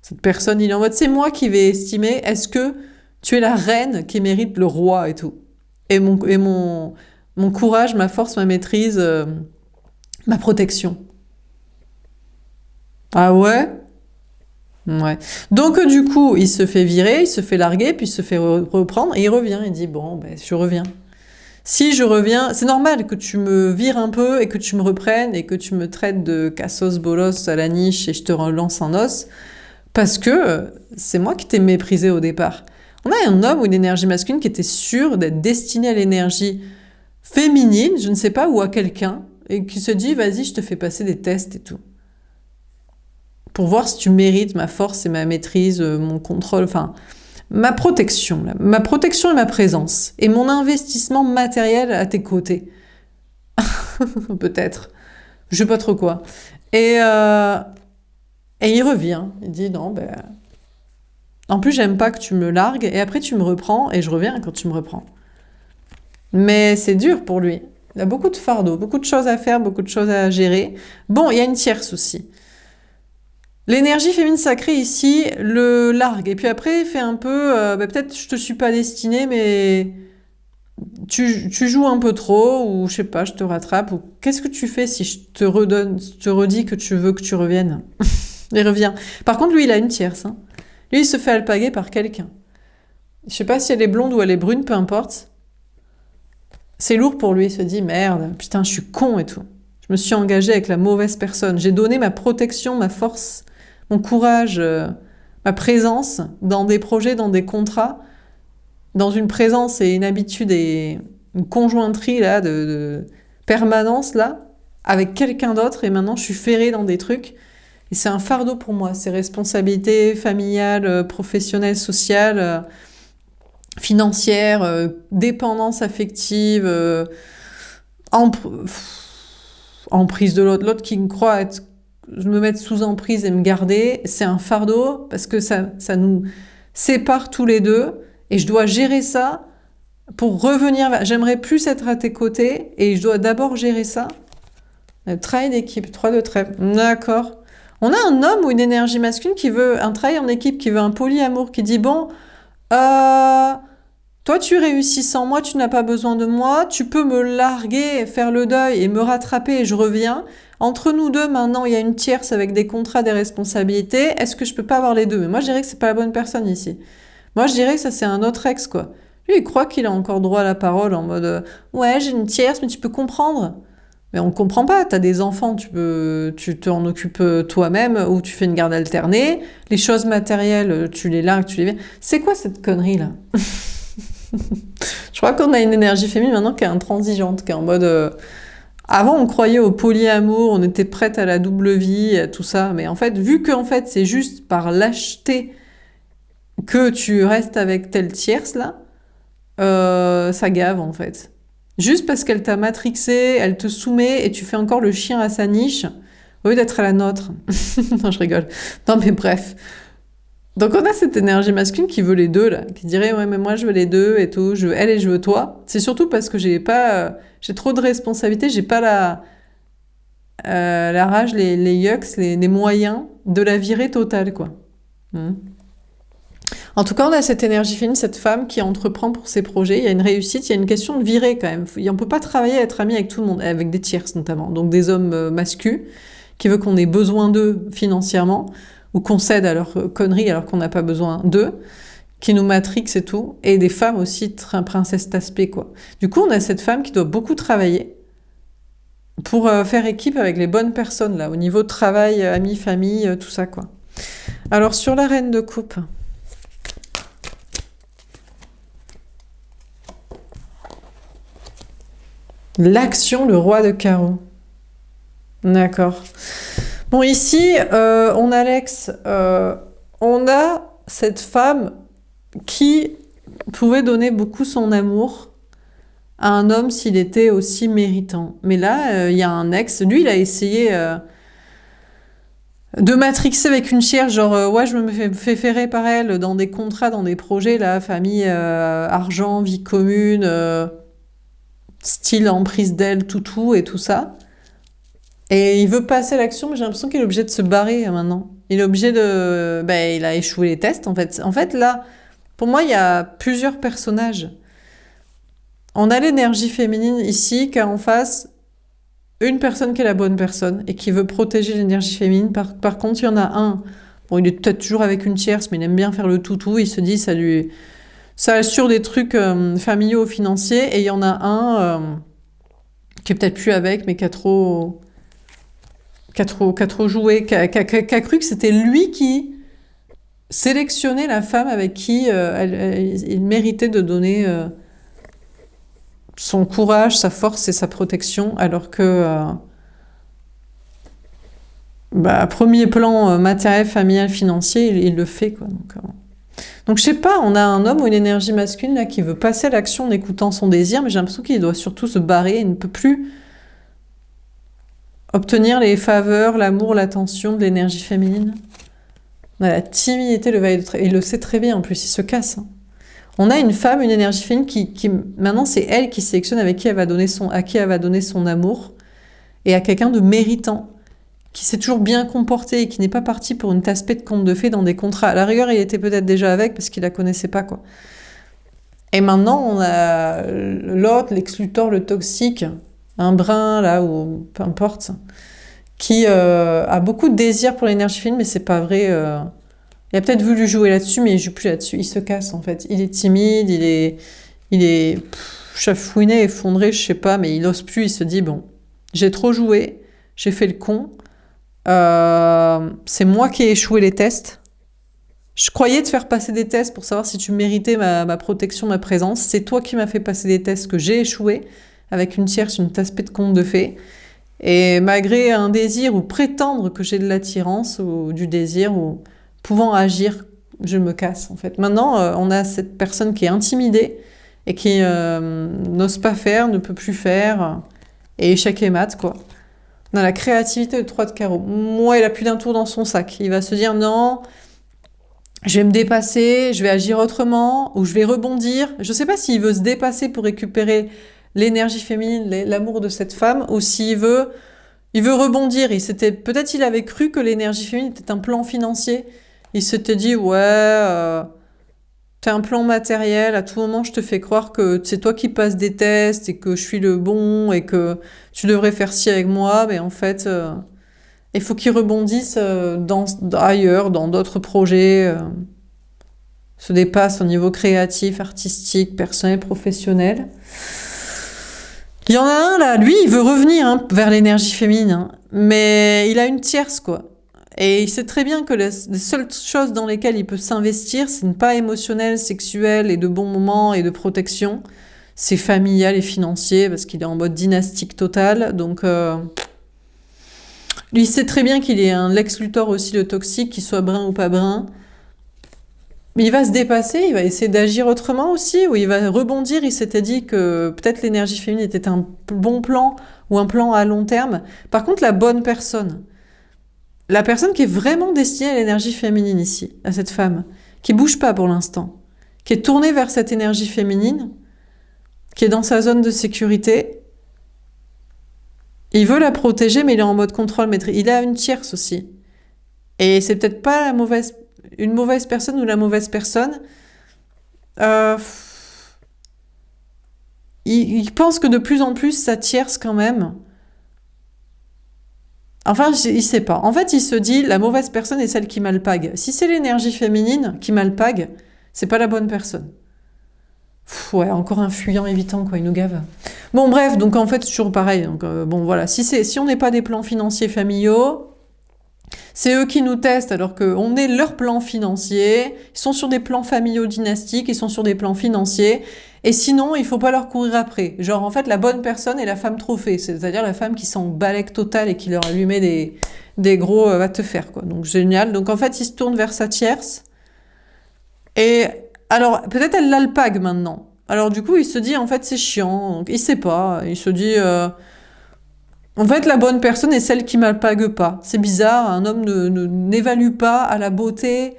Cette personne, il est en mode, c'est moi qui vais estimer, est-ce que tu es la reine qui mérite le roi et tout. Et mon courage, ma force, ma maîtrise, ma protection. Ah ouais? Ouais. Donc du coup, il se fait virer, il se fait larguer, puis il se fait reprendre, et il revient, il dit, bon, je reviens. Si je reviens, c'est normal que tu me vires un peu et que tu me reprennes et que tu me traites de cassos bolos à la niche et je te relance un os, parce que c'est moi qui t'ai méprisé au départ. On a un homme ou une énergie masculine qui était sûr d'être destiné à l'énergie féminine, je ne sais pas, ou à quelqu'un, et qui se dit, vas-y, je te fais passer des tests et tout. Pour voir si tu mérites ma force et ma maîtrise, mon contrôle, enfin, ma protection et ma présence, et mon investissement matériel à tes côtés. Peut-être. Je sais pas trop quoi. Et il revient. Il dit, non, en plus, j'aime pas que tu me largues, et après tu me reprends, et je reviens quand tu me reprends. Mais c'est dur pour lui. Il a beaucoup de fardeaux, beaucoup de choses à faire, beaucoup de choses à gérer. Bon, il y a une tierce aussi. L'énergie féminine sacrée ici le largue. Et puis après, il fait un peu, peut-être je te suis pas destinée, mais tu joues un peu trop, ou je sais pas, je te rattrape. Ou qu'est-ce que tu fais si je te redis que tu veux que tu reviennes? Il revient. Par contre, lui, il a une tierce. Hein. Lui, il se fait alpaguer par quelqu'un. Je sais pas si elle est blonde ou elle est brune, peu importe. C'est lourd pour lui, il se dit, merde, putain, je suis con et tout. Je me suis engagée avec la mauvaise personne. J'ai donné ma protection, ma force, mon courage, ma présence dans des projets, dans des contrats, dans une présence et une habitude et une conjointerie là, de permanence là, avec quelqu'un d'autre, et maintenant je suis ferrée dans des trucs. Et c'est un fardeau pour moi, ces responsabilités familiales, professionnelles, sociales, financières, dépendance affective, emprise de l'autre qui me croit être, je me mette sous emprise et me garder, c'est un fardeau parce que ça nous sépare tous les deux et je dois gérer ça pour revenir. J'aimerais plus être à tes côtés et je dois d'abord gérer ça. Travail d'équipe, 3 de trèfle. D'accord. On a un homme ou une énergie masculine qui veut un travail en équipe, qui veut un polyamour, qui dit bon, toi tu réussis sans moi, tu n'as pas besoin de moi, tu peux me larguer, faire le deuil et me rattraper et je reviens. Entre nous deux, maintenant, il y a une tierce avec des contrats, des responsabilités. Est-ce que je peux pas avoir les deux? Mais moi, je dirais que c'est pas la bonne personne ici. Moi, je dirais que ça, c'est un autre ex, quoi. Lui, il croit qu'il a encore droit à la parole en mode ouais, j'ai une tierce, mais tu peux comprendre. Mais on ne comprend pas, tu as des enfants, tu t'en occupes toi-même ou tu fais une garde alternée. Les choses matérielles, tu les largues, tu les viens. C'est quoi cette connerie-là? Je crois qu'on a une énergie féminine maintenant qui est intransigeante, qui est en mode... Avant, on croyait au polyamour, on était prête à la double vie, à tout ça. Mais en fait, vu que en fait, c'est juste par lâcheté que tu restes avec telle tierce, là, ça gave, en fait. Juste parce qu'elle t'a matrixé, elle te soumet et tu fais encore le chien à sa niche au lieu d'être à la nôtre. Non, je rigole. Non, mais bref. Donc on a cette énergie masculine qui veut les deux, là, qui dirait ouais, mais moi je veux les deux et tout, je veux elle et je veux toi. C'est surtout parce que j'ai trop de responsabilités, j'ai pas la rage, les yucks, les moyens de la virer totale, quoi. En tout cas, on a cette énergie féminine, cette femme qui entreprend pour ses projets. Il y a une réussite, il y a une question de virer quand même. On ne peut pas travailler à être ami avec tout le monde, avec des tierces notamment. Donc des hommes masculins qui veulent qu'on ait besoin d'eux financièrement ou qu'on cède à leurs conneries alors qu'on n'a pas besoin d'eux, qui nous matrixent et tout. Et des femmes aussi, princesse d'aspect, quoi. Du coup, on a cette femme qui doit beaucoup travailler pour faire équipe avec les bonnes personnes, là, au niveau de travail, amis, famille, tout ça, quoi. Alors, sur la reine de coupe... L'action, le roi de carreau. D'accord. Bon, ici, on a Alex. On a cette femme qui pouvait donner beaucoup son amour à un homme s'il était aussi méritant. Mais là, il y a un ex, lui, il a essayé de matrixer avec une tierce, genre, ouais, je me fais ferrer par elle dans des contrats, dans des projets, là, famille, argent, vie commune, style emprise d'elle, toutou et tout ça. Et il veut passer à l'action, mais j'ai l'impression qu'il est obligé de se barrer maintenant. Il est obligé de... Ben, il a échoué les tests, en fait. En fait, là, pour moi, il y a plusieurs personnages. On a l'énergie féminine ici, car en face, une personne qui est la bonne personne et qui veut protéger l'énergie féminine. Par contre, il y en a un, bon, il est peut-être toujours avec une tierce, mais il aime bien faire le toutou. Il se dit, ça assure des trucs familiaux, financiers. Et il y en a un qui est peut-être plus avec, mais qui a trop joué, qui a cru que c'était lui qui sélectionnait la femme avec qui il méritait de donner son courage, sa force et sa protection, alors que premier plan matériel, familial, financier, il le fait, quoi. Donc je sais pas, on a un homme ou une énergie masculine là qui veut passer à l'action en écoutant son désir, mais j'ai l'impression qu'il doit surtout se barrer, il ne peut plus obtenir les faveurs, l'amour, l'attention de l'énergie féminine. On a la timidité, le valet de trèfle. Il le sait très bien, en plus, il se casse. On a une femme, une énergie féminine qui maintenant, c'est elle qui sélectionne avec qui elle va donner à qui elle va donner son amour, et à quelqu'un de méritant, qui s'est toujours bien comporté et qui n'est pas parti pour une tasse-paix de conte de fées dans des contrats. À la rigueur, il était peut-être déjà avec parce qu'il la connaissait pas, quoi. Et maintenant, on a l'autre, l'exclutor, le toxique, un brin, là, ou peu importe, qui a beaucoup de désir pour l'énergie féminine, mais c'est pas vrai. Il a peut-être voulu jouer là-dessus, mais il joue plus là-dessus. Il se casse, en fait. Il est timide, il est chafouiné, effondré, je sais pas, mais il ose plus. Il se dit, bon, j'ai trop joué, j'ai fait le con. C'est moi qui ai échoué les tests. Je croyais te faire passer des tests pour savoir si tu méritais ma protection, ma présence. C'est toi qui m'as fait passer des tests que j'ai échoué avec une tierce, une tasse-paix de conte de fées. Et malgré un désir ou prétendre que j'ai de l'attirance ou du désir ou pouvant agir, je me casse en fait. Maintenant, on a cette personne qui est intimidée et qui n'ose pas faire, ne peut plus faire, et échec et mat, quoi. On a la créativité de 3 de carreau. Moi, il a plus d'un tour dans son sac. Il va se dire non, je vais me dépasser, je vais agir autrement, ou je vais rebondir. Je sais pas s'il veut se dépasser pour récupérer l'énergie féminine, l'amour de cette femme, ou s'il veut rebondir. Peut-être il avait cru que l'énergie féminine était un plan financier. Il s'était dit, ouais, t'es un plan matériel, à tout moment je te fais croire que c'est toi qui passes des tests et que je suis le bon et que tu devrais faire ci avec moi, mais en fait, il faut qu'il rebondisse ailleurs, dans d'autres projets, se dépasse au niveau créatif, artistique, personnel, professionnel. Il y en a un là, lui, il veut revenir vers l'énergie féminine, mais il a une tierce, quoi. Et il sait très bien que les seules choses dans lesquelles il peut s'investir, c'est pas émotionnel, sexuel et de bons moments et de protection. C'est familial et financier parce qu'il est en mode dynastique total. Donc, lui, il sait très bien qu'il est un Lex Luthor aussi, le toxique, qu'il soit brun ou pas brun. Mais il va se dépasser, il va essayer d'agir autrement aussi, ou il va rebondir. Il s'était dit que peut-être l'énergie féminine était un bon plan ou un plan à long terme. Par contre, la bonne personne, la personne qui est vraiment destinée à l'énergie féminine ici, à cette femme, qui bouge pas pour l'instant, qui est tournée vers cette énergie féminine, qui est dans sa zone de sécurité, il veut la protéger, mais il est en mode contrôle maîtrise. Il a une tierce aussi. Et c'est peut-être pas une mauvaise personne ou la mauvaise personne. Il pense que de plus en plus, sa tierce quand même... Enfin, il sait pas. En fait, il se dit, la mauvaise personne est celle qui m'alpague. Si c'est l'énergie féminine qui m'alpague, c'est pas la bonne personne. Ouais, encore un fuyant évitant, quoi, il nous gave. Bon, bref, donc en fait, c'est toujours pareil. Donc, bon, voilà. Si on n'est pas des plans financiers familiaux, c'est eux qui nous testent alors qu'on est leur plan financier. Ils sont sur des plans familiaux dynastiques, ils sont sur des plans financiers. Et sinon, il faut pas leur courir après. Genre, en fait, la bonne personne est la femme trophée. C'est-à-dire la femme qui s'en balèque total et qui leur lui met des gros va te faire, quoi. Donc, génial. Donc, en fait, il se tourne vers sa tierce. Et alors, peut-être elle l'alpague maintenant. Alors du coup, il se dit, en fait, c'est chiant. Donc, il sait pas. Il se dit, en fait, la bonne personne est celle qui m'alpague pas. C'est bizarre, un homme n'évalue pas à la beauté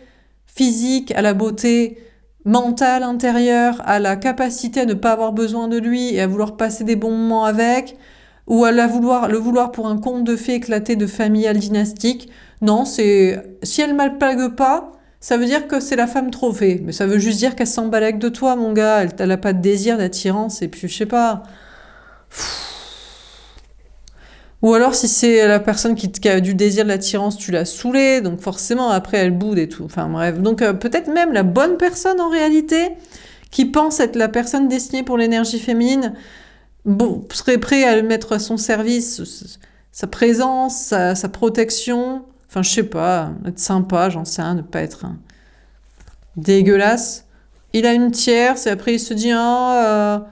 physique, à la beauté mentale intérieure, à la capacité à ne pas avoir besoin de lui et à vouloir passer des bons moments avec, ou à le vouloir pour un conte de fées éclaté de familial dynastique. Non, c'est si elle m'alpague pas, ça veut dire que c'est la femme trophée. Mais ça veut juste dire qu'elle s'embalague de toi, mon gars. Elle a pas de désir, d'attirance, et puis je sais pas. Ou alors, si c'est la personne qui a du désir de l'attirance, tu l'as saoulée, donc forcément, après, elle boude et tout. Enfin, bref. Donc, peut-être même la bonne personne, en réalité, qui pense être la personne destinée pour l'énergie féminine, bon, serait prêt à le mettre à son service, sa présence, sa protection. Enfin, je sais pas, être sympa, j'en sais rien, ne pas être dégueulasse. Il a une tierce, et après, il se dit, ah,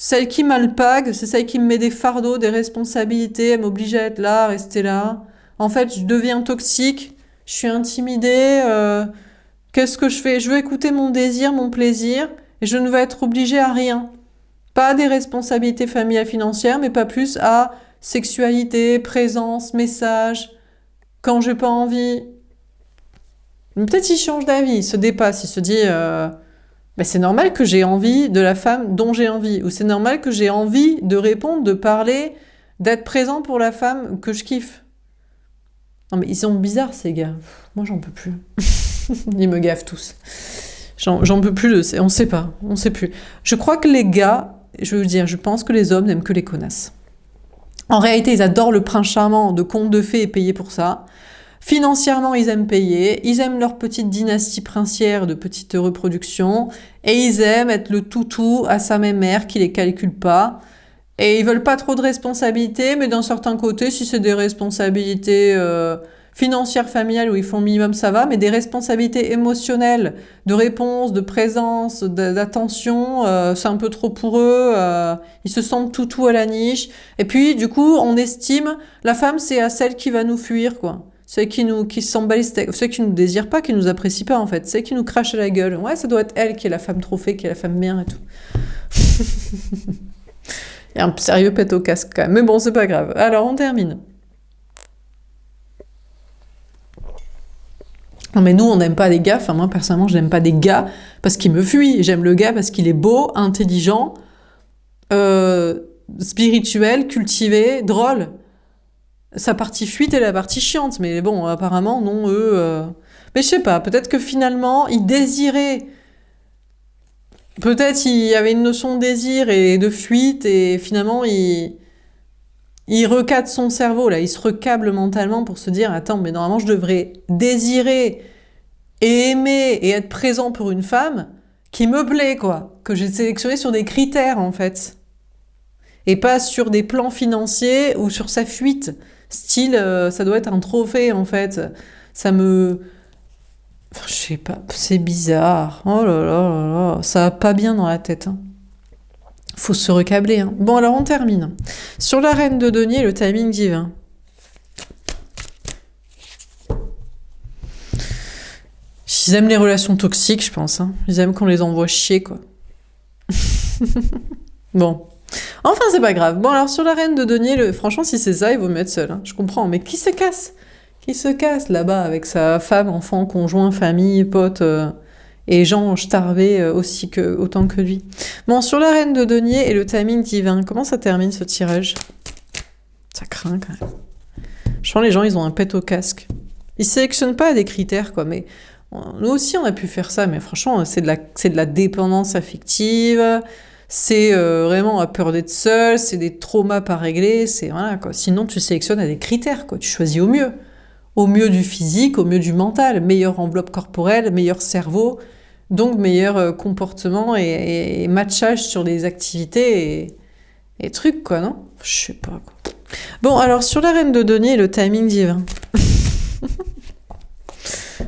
celle qui m'alpague, c'est celle qui me met des fardeaux, des responsabilités, elle m'oblige à être là, à rester là. En fait, je deviens toxique, je suis intimidée. Qu'est-ce que je fais? Je veux écouter mon désir, mon plaisir, et je ne veux être obligée à rien. Pas des responsabilités familiales financières, mais pas plus à sexualité, présence, message, quand j'ai pas envie. Peut-être il change d'avis, il se dépasse, il se dit ben c'est normal que j'ai envie de la femme dont j'ai envie, ou c'est normal que j'ai envie de répondre, de parler, d'être présent pour la femme que je kiffe. Non mais ils sont bizarres ces gars. Moi j'en peux plus. Ils me gaffent tous. J'en peux plus on sait pas, on sait plus. Je crois que les gars, je veux dire, je pense que les hommes n'aiment que les connasses. En réalité, ils adorent le prince charmant de conte de fées et payer pour ça. Financièrement, ils aiment payer, ils aiment leur petite dynastie princière de petite reproduction, et ils aiment être le toutou à sa mère qui les calcule pas. Et ils veulent pas trop de responsabilités, mais d'un certain côté, si c'est des responsabilités financières, familiales, où ils font le minimum, ça va, mais des responsabilités émotionnelles, de réponse, de présence, d'attention, c'est un peu trop pour eux. Ils se sentent toutou à la niche. Et puis, du coup, on estime la femme, c'est à celle qui va nous fuir, quoi. Celle qui s'en bat les steaks, celle qui nous désire pas, qui nous apprécie pas, en fait. Celle qui nous crache à la gueule. Ouais, ça doit être elle qui est la femme trophée, qui est la femme bien et tout. Il y a un sérieux pète au casque quand même. Mais bon, c'est pas grave. Alors, on termine. Non, mais nous, on n'aime pas les gars. Enfin, moi, personnellement, je n'aime pas des gars parce qu'ils me fuient. J'aime le gars parce qu'il est beau, intelligent, spirituel, cultivé, drôle. Sa partie fuite est la partie chiante. Mais bon, apparemment, non, eux... Mais je sais pas, peut-être que finalement, ils désiraient... Peut-être il y avait une notion de désir et de fuite, et finalement, il recadre son cerveau, là. Il se recable mentalement pour se dire, attends, mais normalement, je devrais désirer et aimer et être présent pour une femme qui me plaît, quoi. Que j'ai sélectionné sur des critères, en fait. Et pas sur des plans financiers ou sur sa fuite. Style, ça doit être un trophée, en fait. Ça me... Enfin, je sais pas, c'est bizarre. Oh là là là là, ça va pas bien dans la tête. Hein. Faut se recabler. Hein. Bon, alors on termine. Sur la reine de denier, le timing divin. Ils aiment les relations toxiques, je pense. Hein. Ils aiment qu'on les envoie chier, quoi. Bon. Enfin, c'est pas grave. Bon, alors sur la reine de denier, franchement, si c'est ça, il vaut mieux être seul. Hein. Je comprends. Mais qui se casse? Qui se casse là-bas avec sa femme, enfant, conjoint, famille, pote et gens starvés autant que lui. Bon, sur la reine de denier et le timing divin, comment ça termine ce tirage? Ça craint quand même. Je sens les gens, ils ont un pet au casque. Ils sélectionnent pas des critères, quoi, mais nous aussi on a pu faire ça, mais franchement, c'est de la dépendance affective, c'est vraiment la peur d'être seul, c'est des traumas pas réglés, c'est voilà, quoi. Sinon, tu sélectionnes à des critères, quoi. Tu choisis au mieux. Au mieux du physique, au mieux du mental, meilleure enveloppe corporelle, meilleur cerveau, donc meilleur comportement et matchage sur les activités et trucs, quoi, non? Je sais pas, quoi. Bon, alors, sur la reine de denier, le timing divin.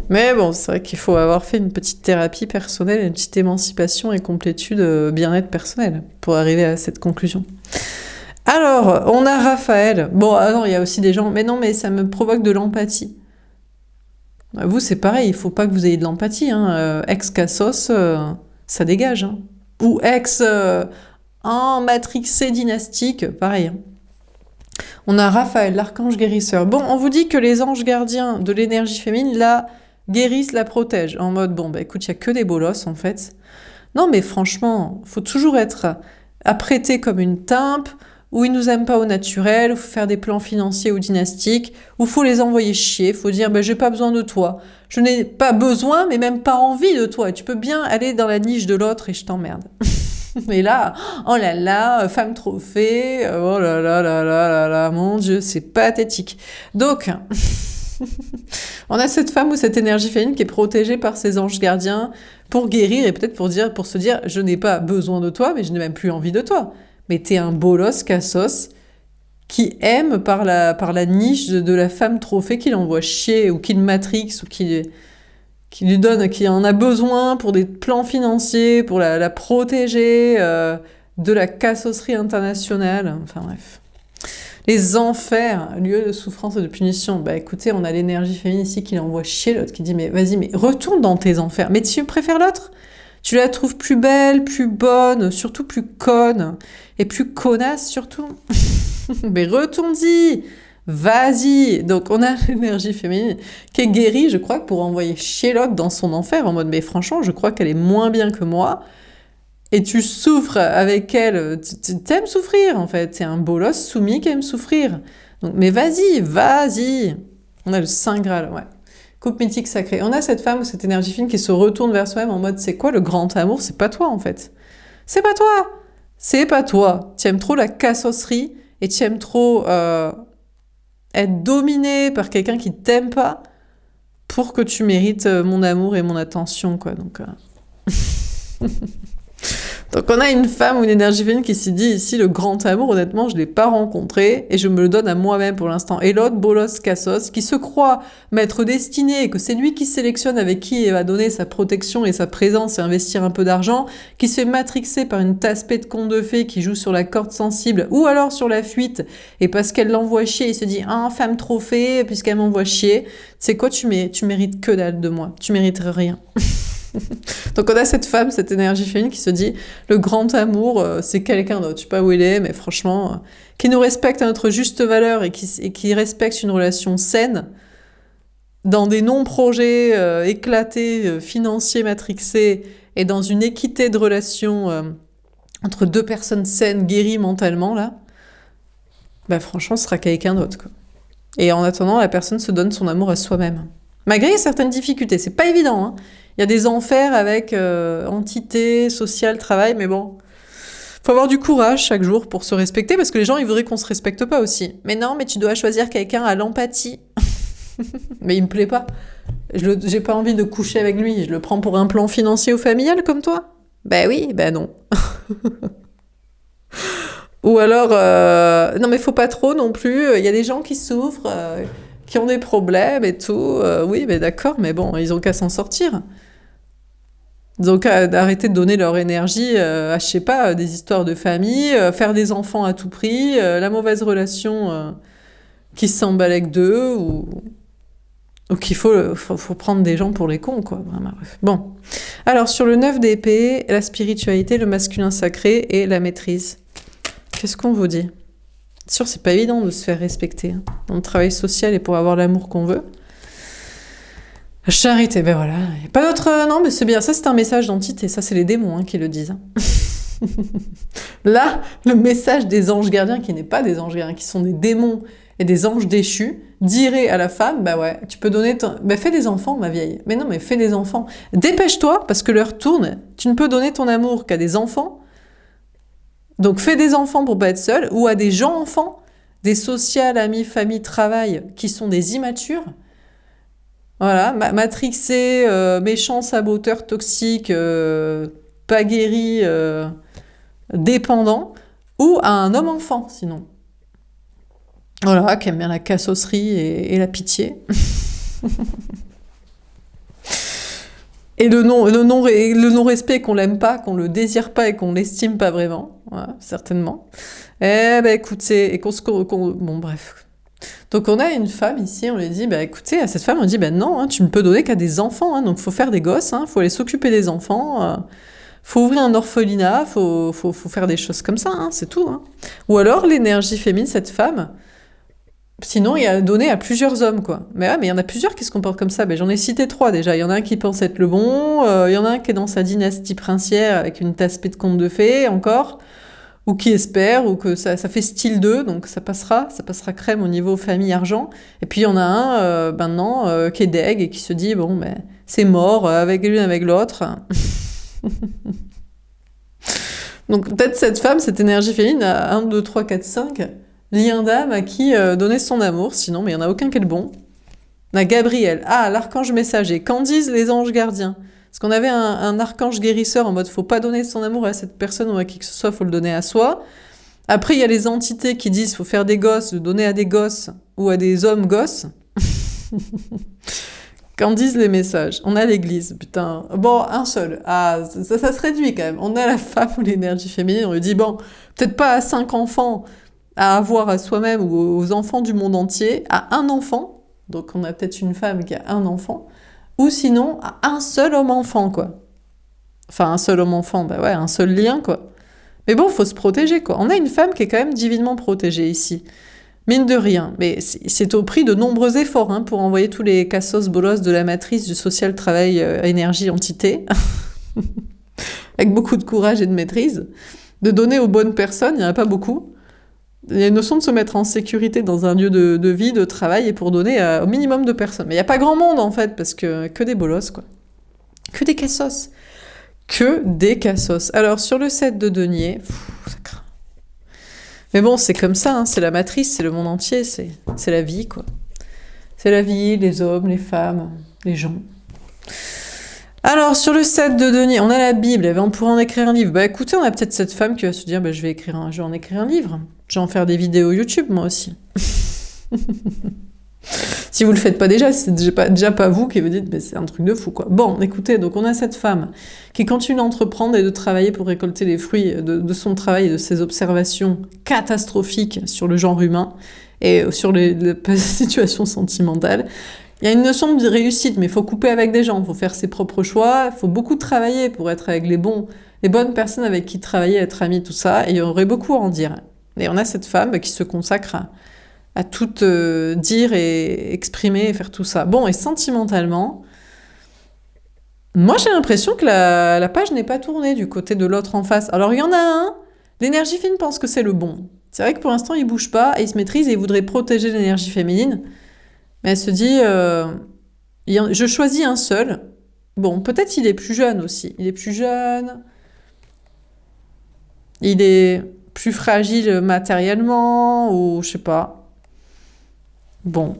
Mais bon, c'est vrai qu'il faut avoir fait une petite thérapie personnelle, une petite émancipation et complétude bien-être personnel pour arriver à cette conclusion. Alors, on a Raphaël. Bon, alors, il y a aussi des gens... Mais non, mais ça me provoque de l'empathie. Vous, c'est pareil, il faut pas que vous ayez de l'empathie. Hein. Ex-cassos, ça dégage. Hein. ou ex en matrixé dynastique, pareil. Hein. On a Raphaël, l'archange guérisseur. Bon, on vous dit que les anges gardiens de l'énergie féminine la guérissent, la protègent. En mode, bon, bah écoute, il n'y a que des bolosses en fait. Non, mais franchement, faut toujours être apprêté comme une timpe, ou ils nous aiment pas au naturel, ou faut faire des plans financiers ou dynastiques, ou faut les envoyer chier, faut dire, bah j'ai pas besoin de toi. Je n'ai pas besoin, mais même pas envie de toi. Tu peux bien aller dans la niche de l'autre et je t'emmerde. Mais là, oh là là, femme trophée, oh là là là là là là, mon Dieu, c'est pathétique. Donc, on a cette femme ou cette énergie féminine qui est protégée par ses anges gardiens pour guérir et peut-être pour se dire, je n'ai pas besoin de toi, mais je n'ai même plus envie de toi. Mais t'es un bolos cassos qui aime par la niche de la femme trophée qui l'envoie chier ou qui le matrixe ou qui lui donne, qui en a besoin pour des plans financiers, pour la protéger de la cassosserie internationale. Enfin bref. Les enfers, lieu de souffrance et de punition. Bah écoutez, on a l'énergie féminine ici qui l'envoie chier, l'autre qui dit mais vas-y, mais retourne dans tes enfers. Mais tu préfères l'autre ? Tu la trouves plus belle, plus bonne, surtout plus conne, et plus connasse surtout. Mais retourne-y, vas-y. Donc on a l'énergie féminine qui est guérie, je crois, pour envoyer chier l'autre dans son enfer, en mode mais franchement, je crois qu'elle est moins bien que moi, et tu souffres avec elle, t'aimes souffrir en fait, t'es un bolos soumis qui aime souffrir. Donc mais vas-y, vas-y. On a le Saint Graal, ouais. Coupe mythique sacrée. On a cette femme ou cette énergie fine qui se retourne vers soi-même en mode c'est quoi le grand amour? C'est pas toi en fait. C'est pas toi. C'est pas toi. Tu aimes trop la cassosserie et tu aimes trop être dominé par quelqu'un qui t'aime pas pour que tu mérites mon amour et mon attention quoi. Donc on a une femme ou une énergie féminine qui s'est dit ici le grand amour, honnêtement je l'ai pas rencontré et je me le donne à moi-même pour l'instant. Et l'autre bolos cassos qui se croit m'être destiné et que c'est lui qui sélectionne avec qui il va donner sa protection et sa présence et investir un peu d'argent, qui se fait matrixer par une tasse-pée de conte de fées qui joue sur la corde sensible ou alors sur la fuite et parce qu'elle l'envoie chier il se dit ah femme trophée puisqu'elle m'envoie chier, c'est quoi tu mérites que dalle de moi, tu mérites rien. Donc on a cette femme, cette énergie féminine qui se dit le grand amour c'est quelqu'un d'autre, je sais pas où il est mais franchement qui nous respecte à notre juste valeur et qui respecte une relation saine dans des non-projets éclatés, financiers, matrixés et dans une équité de relation entre deux personnes saines, guéries mentalement là, bah franchement ce sera quelqu'un d'autre quoi. Et en attendant la personne se donne son amour à soi-même. Malgré certaines difficultés, c'est pas évident hein. Il y a des enfers avec entité, social, travail, mais bon, faut avoir du courage chaque jour pour se respecter, parce que les gens, ils voudraient qu'on se respecte pas aussi. Mais non, mais tu dois choisir quelqu'un à l'empathie. Mais il me plaît pas. J'ai pas envie de coucher avec lui. Je le prends pour un plan financier ou familial comme toi? Ben oui, ben non. Ou alors, non mais faut pas trop non plus. Il y a des gens qui souffrent, qui ont des problèmes et tout. Oui, mais d'accord, mais bon, ils ont qu'à s'en sortir. Donc arrêter de donner leur énergie à, je sais pas, des histoires de famille, faire des enfants à tout prix, la mauvaise relation qui s'emballe avec d'eux, ou qu'il faut prendre des gens pour les cons, quoi. Vraiment, bref. Bon. Alors, sur le 9 d'épée, la spiritualité, le masculin sacré et la maîtrise. Qu'est-ce qu'on vous dit? C'est sûr, c'est pas évident de se faire respecter hein, dans le travail social et pour avoir l'amour qu'on veut. La charité, ben voilà. Y a pas d'autre... non, mais c'est bien. Ça, c'est un message d'entité. Ça, c'est les démons hein, qui le disent. Hein. Là, le message des anges gardiens, qui n'est pas des anges gardiens, qui sont des démons et des anges déchus, dirait à la femme, bah ouais, tu peux donner ton... Bah fais des enfants, ma vieille. Mais non, mais fais des enfants. Dépêche-toi, parce que l'heure tourne. Tu ne peux donner ton amour qu'à des enfants. Donc fais des enfants pour pas être seul, ou à des gens enfants, des sociales, amis, famille, travail, qui sont des immatures. Voilà, matrixé, méchant, saboteur, toxique, pas guéri, dépendant, ou à un homme-enfant, sinon. Voilà, qui aime bien la cassosserie et la pitié. Et le non-respect, qu'on l'aime pas, qu'on le désire pas et qu'on l'estime pas vraiment, voilà, certainement. Eh ben écoutez, bon bref. Donc on a une femme ici, on lui dit, bah écoutez, à cette femme on dit, bah non, hein, tu ne peux donner qu'à des enfants, hein, donc faut faire des gosses, faut aller s'occuper des enfants, Faut ouvrir un orphelinat, faut faire des choses comme ça, hein, c'est tout. Hein. Ou alors l'énergie féminine, cette femme, sinon il y a donné à plusieurs hommes, quoi. Mais ouais, mais il y en a plusieurs qui se comportent comme ça. Mais j'en ai cité 3 déjà. Il y en a un qui pense être le bon, il y en a un qui est dans sa dynastie princière avec une tasse de conte de fées encore, ou qui espère, ou que ça fait style 2, donc ça passera crème au niveau famille argent. Et puis il y en a un maintenant qui est deg et qui se dit bon ben c'est mort avec l'une avec l'autre. Donc peut-être cette femme, cette énergie féminine a 1, 2, 3, 4, 5 liens d'âme à qui donner son amour, sinon mais il n'y en a aucun qui est le bon. On a Gabriel, l'archange messager, qu'en disent les anges gardiens? Parce qu'on avait un archange guérisseur en mode faut pas donner son amour à cette personne ou à qui que ce soit, faut le donner à soi. Après il y a les entités qui disent faut faire des gosses, le donner à des gosses ou à des hommes gosses. Qu'en disent les messages? On a l'église, putain. Bon, un seul. Ça se réduit quand même. On a la femme ou l'énergie féminine, on lui dit bon, peut-être pas à 5 enfants à avoir à soi-même ou aux enfants du monde entier, à un enfant. Donc on a peut-être une femme qui a un enfant. Ou sinon, à un seul homme-enfant, quoi. Enfin, un seul homme-enfant, bah ouais, un seul lien, quoi. Mais bon, faut se protéger, quoi. On a une femme qui est quand même divinement protégée ici. Mine de rien. Mais c'est au prix de nombreux efforts hein, pour envoyer tous les cassos bolos de la matrice du social, travail, énergie, entité. Avec beaucoup de courage et de maîtrise. De donner aux bonnes personnes, il n'y en a pas beaucoup. Il y a une notion de se mettre en sécurité dans un lieu de vie, de travail, et pour donner au minimum de personnes. Mais il n'y a pas grand monde, en fait, parce que des bolos, quoi. Que des cassos. Que des cassos. Alors, sur le 7 de denier, ça craint. Mais bon, c'est comme ça, hein, c'est la matrice, c'est le monde entier, c'est la vie, quoi. C'est la vie, les hommes, les femmes, les gens. Alors, sur le 7 de denier, on a la Bible, on pourrait en écrire un livre. Bah écoutez, on a peut-être cette femme qui va se dire, je vais en écrire un livre. Je vais en faire des vidéos YouTube, moi aussi. Si vous le faites pas déjà, c'est déjà pas vous qui vous dites, mais c'est un truc de fou, quoi. Bon, écoutez, donc on a cette femme qui continue d'entreprendre et de travailler pour récolter les fruits de son travail et de ses observations catastrophiques sur le genre humain et sur les situations sentimentales. Il y a une notion de réussite, mais il faut couper avec des gens, il faut faire ses propres choix, il faut beaucoup travailler pour être avec les bonnes personnes avec qui travailler, être ami, tout ça, et il y aurait beaucoup à en dire. Et on a cette femme qui se consacre à tout dire et exprimer et faire tout ça. Bon, et sentimentalement, moi j'ai l'impression que la page n'est pas tournée du côté de l'autre en face. Alors il y en a un, l'énergie fine pense que c'est le bon. C'est vrai que pour l'instant il bouge pas, et il se maîtrise et il voudrait protéger l'énergie féminine. Mais elle se dit, je choisis un seul. Bon, peut-être il est plus jeune aussi. Il est plus jeune. Il est plus fragile matériellement, ou je sais pas. Bon.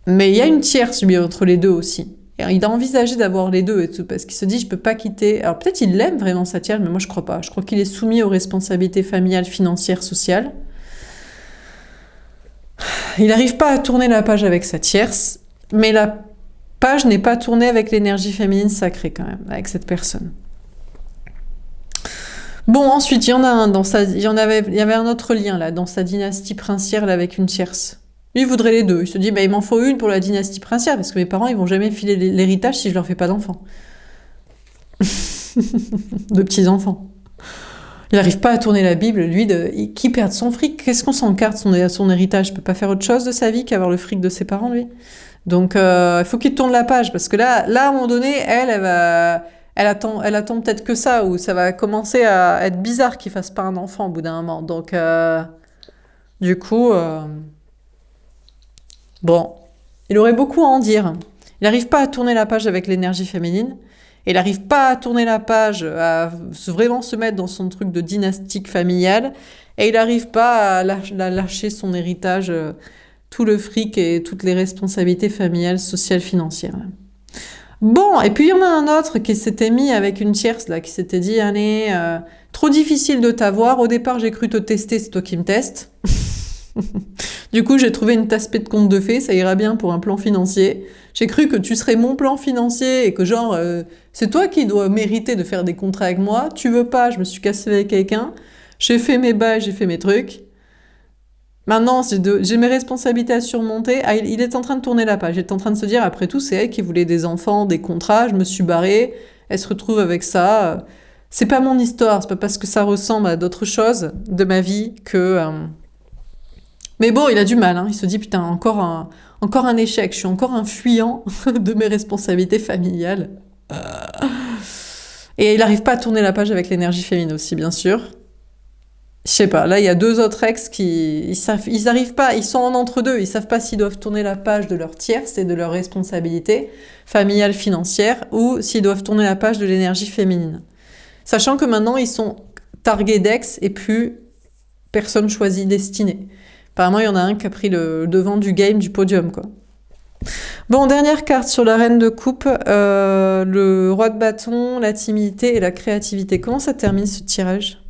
Mais il y a une tierce, lui, entre les deux aussi. Et il a envisagé d'avoir les deux et tout, parce qu'il se dit, je peux pas quitter... Alors peut-être il aime vraiment sa tierce, mais moi je crois pas. Je crois qu'il est soumis aux responsabilités familiales, financières, sociales. Il n'arrive pas à tourner la page avec sa tierce, mais la page n'est pas tournée avec l'énergie féminine sacrée quand même, avec cette personne. Bon, ensuite, il y avait un autre lien là, dans sa dynastie princière là, avec une tierce. Lui, il voudrait les deux. Il se dit, il m'en faut une pour la dynastie princière, parce que mes parents, ils vont jamais filer l'héritage si je leur fais pas d'enfants. De petits-enfants. Il n'arrive pas à tourner la Bible, lui, qui perd son fric. Qu'est-ce qu'on s'encarte son héritage? Il peut pas faire autre chose de sa vie qu'avoir le fric de ses parents, lui. Donc, il faut qu'il tourne la page, parce que là, à un moment donné, elle attend peut-être que ça, ou ça va commencer à être bizarre qu'il fasse pas un enfant au bout d'un moment. Donc, du coup, bon, il aurait beaucoup à en dire. Il n'arrive pas à tourner la page avec l'énergie féminine. Et il n'arrive pas à tourner la page, à vraiment se mettre dans son truc de dynastique familiale. Et il n'arrive pas à lâcher son héritage, tout le fric et toutes les responsabilités familiales, sociales, financières. Bon, et puis il y en a un autre qui s'était mis avec une tierce, là, qui s'était dit, allez, trop difficile de t'avoir. Au départ, j'ai cru te tester, c'est toi qui me testes. Du coup, j'ai trouvé une tasse de conte de fées, ça ira bien pour un plan financier. J'ai cru que tu serais mon plan financier et que genre, c'est toi qui dois mériter de faire des contrats avec moi. Tu veux pas, je me suis cassée avec quelqu'un. J'ai fait mes bails, j'ai fait mes trucs. Maintenant, j'ai mes responsabilités à surmonter. Il est en train de tourner la page. Il est en train de se dire, après tout, c'est elle qui voulait des enfants, des contrats. Je me suis barrée. Elle se retrouve avec ça. c'est pas mon histoire, c'est pas parce que ça ressemble à d'autres choses de ma vie que... Mais bon, il a du mal, hein. Il se dit, putain, encore un échec, je suis encore un fuyant de mes responsabilités familiales. Et il n'arrive pas à tourner la page avec l'énergie féminine aussi, bien sûr. Je sais pas, là il y a deux autres ex qui ils arrivent pas, ils sont en entre-deux, ils savent pas s'ils doivent tourner la page de leur tierce et de leurs responsabilités familiales, financières, ou s'ils doivent tourner la page de l'énergie féminine. Sachant que maintenant ils sont targués d'ex et plus personne choisie destinée. Apparemment il y en a un qui a pris le devant du game, du podium, quoi. Bon, dernière carte sur la reine de coupe, le roi de bâton, la timidité et la créativité. Comment ça termine ce tirage ?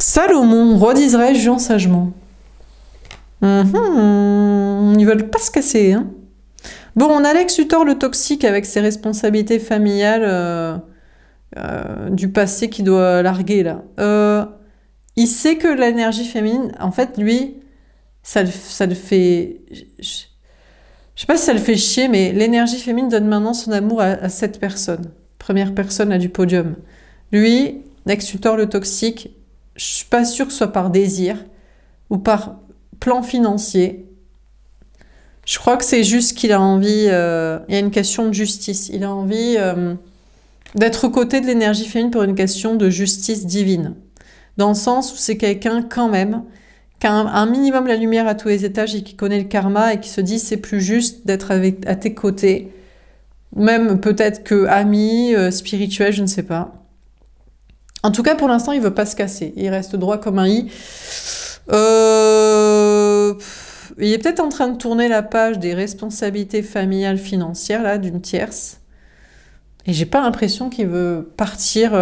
Salomon, roi d'Israël, jugeant sagement. Ils veulent pas se casser, hein. Bon, on a Lex Luthor le toxique avec ses responsabilités familiales du passé qui doit larguer, là. Il sait que l'énergie féminine, en fait, lui, ça le fait... Je sais pas si ça le fait chier, mais l'énergie féminine donne maintenant son amour à cette personne. Première personne là, du podium. Lui, Lex Luthor le toxique, je suis pas sûre que ce soit par désir ou par plan financier. Je crois que c'est juste qu'il a envie... il y a une question de justice. Il a envie d'être aux côtés de l'énergie féminine pour une question de justice divine. Dans le sens où c'est quelqu'un quand même qui a un minimum la lumière à tous les étages et qui connaît le karma et qui se dit c'est plus juste d'être à tes côtés. Même peut-être que ami, spirituel, je ne sais pas. En tout cas, pour l'instant, il veut pas se casser. Il reste droit comme un i. Il est peut-être en train de tourner la page des responsabilités familiales financières, là, d'une tierce. Et j'ai pas l'impression qu'il veut partir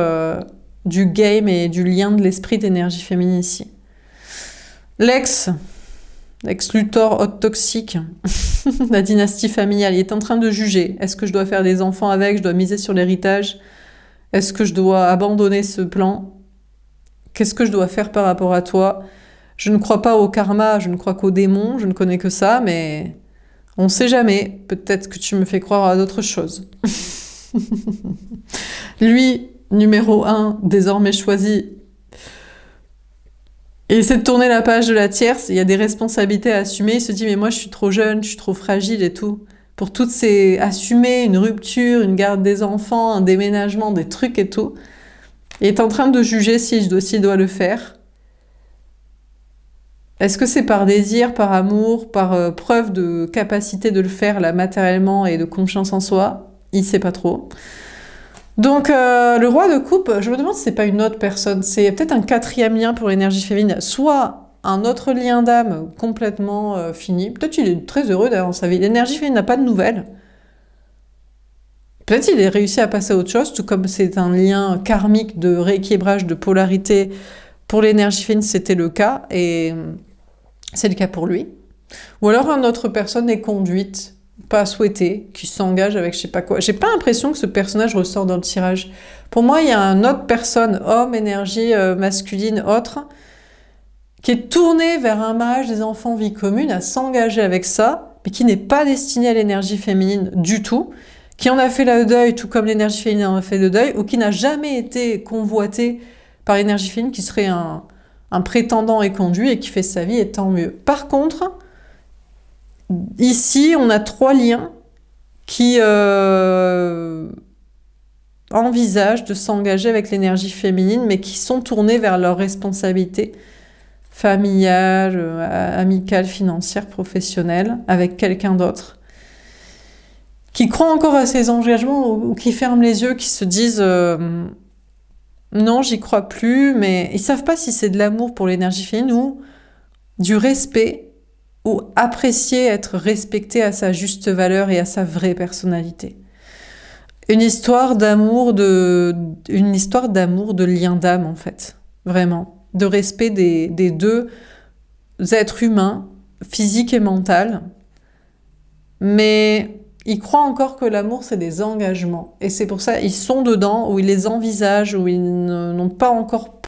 du game et du lien de l'esprit d'énergie féminine ici. Lex Luthor, hot toxique, la dynastie familiale, il est en train de juger. Est-ce que je dois faire des enfants avec? Je dois miser sur l'héritage? Est-ce que je dois abandonner ce plan? Qu'est-ce que je dois faire par rapport à toi? Je ne crois pas au karma, je ne crois qu'aux démons, je ne connais que ça, mais on ne sait jamais. Peut-être que tu me fais croire à d'autres choses. Lui, numéro 1, désormais choisi, il essaie de tourner la page de la tierce, il y a des responsabilités à assumer, il se dit mais moi je suis trop jeune, je suis trop fragile et tout. Pour toutes ces... assumer une rupture, une garde des enfants, un déménagement, des trucs et tout. Il est en train de juger s'il doit le faire. Est-ce que c'est par désir, par amour, par preuve de capacité de le faire là matériellement et de confiance en soi? Il sait pas trop. Donc le roi de coupe, je me demande si c'est pas une autre personne. C'est peut-être un quatrième lien pour l'énergie féminine. Soit un autre lien d'âme complètement fini. Peut-être qu'il est très heureux d'ailleurs dans sa vie. L'énergie féminine n'a pas de nouvelles. Peut-être qu'il a réussi à passer à autre chose, tout comme c'est un lien karmique de rééquilibrage de polarité. Pour l'énergie féminine, c'était le cas, et c'est le cas pour lui. Ou alors une autre personne est conduite, pas souhaitée, qui s'engage avec je sais pas quoi. J'ai pas l'impression que ce personnage ressort dans le tirage. Pour moi, il y a une autre personne, homme, énergie masculine, autre, qui est tournée vers un mariage des enfants, vie commune, à s'engager avec ça, mais qui n'est pas destiné à l'énergie féminine du tout, qui en a fait le deuil, tout comme l'énergie féminine en a fait le deuil, ou qui n'a jamais été convoité par l'énergie féminine, qui serait un prétendant et conduit, et qui fait sa vie, et tant mieux. Par contre, ici, on a 3 liens qui envisagent de s'engager avec l'énergie féminine, mais qui sont tournés vers leurs responsabilités familiales, amicales, financières, professionnelles, avec quelqu'un d'autre, qui croient encore à ces engagements ou qui ferment les yeux, qui se disent non, j'y crois plus, mais ils savent pas si c'est de l'amour pour l'énergie féminine ou du respect, ou apprécier être respecté à sa juste valeur et à sa vraie personnalité. Une histoire d'amour de lien d'âme, en fait, vraiment, de respect des deux êtres humains, physique et mental, mais ils croient encore que l'amour, c'est des engagements. Et c'est pour ça ils sont dedans, où ils les envisagent, où ils n'ont pas encore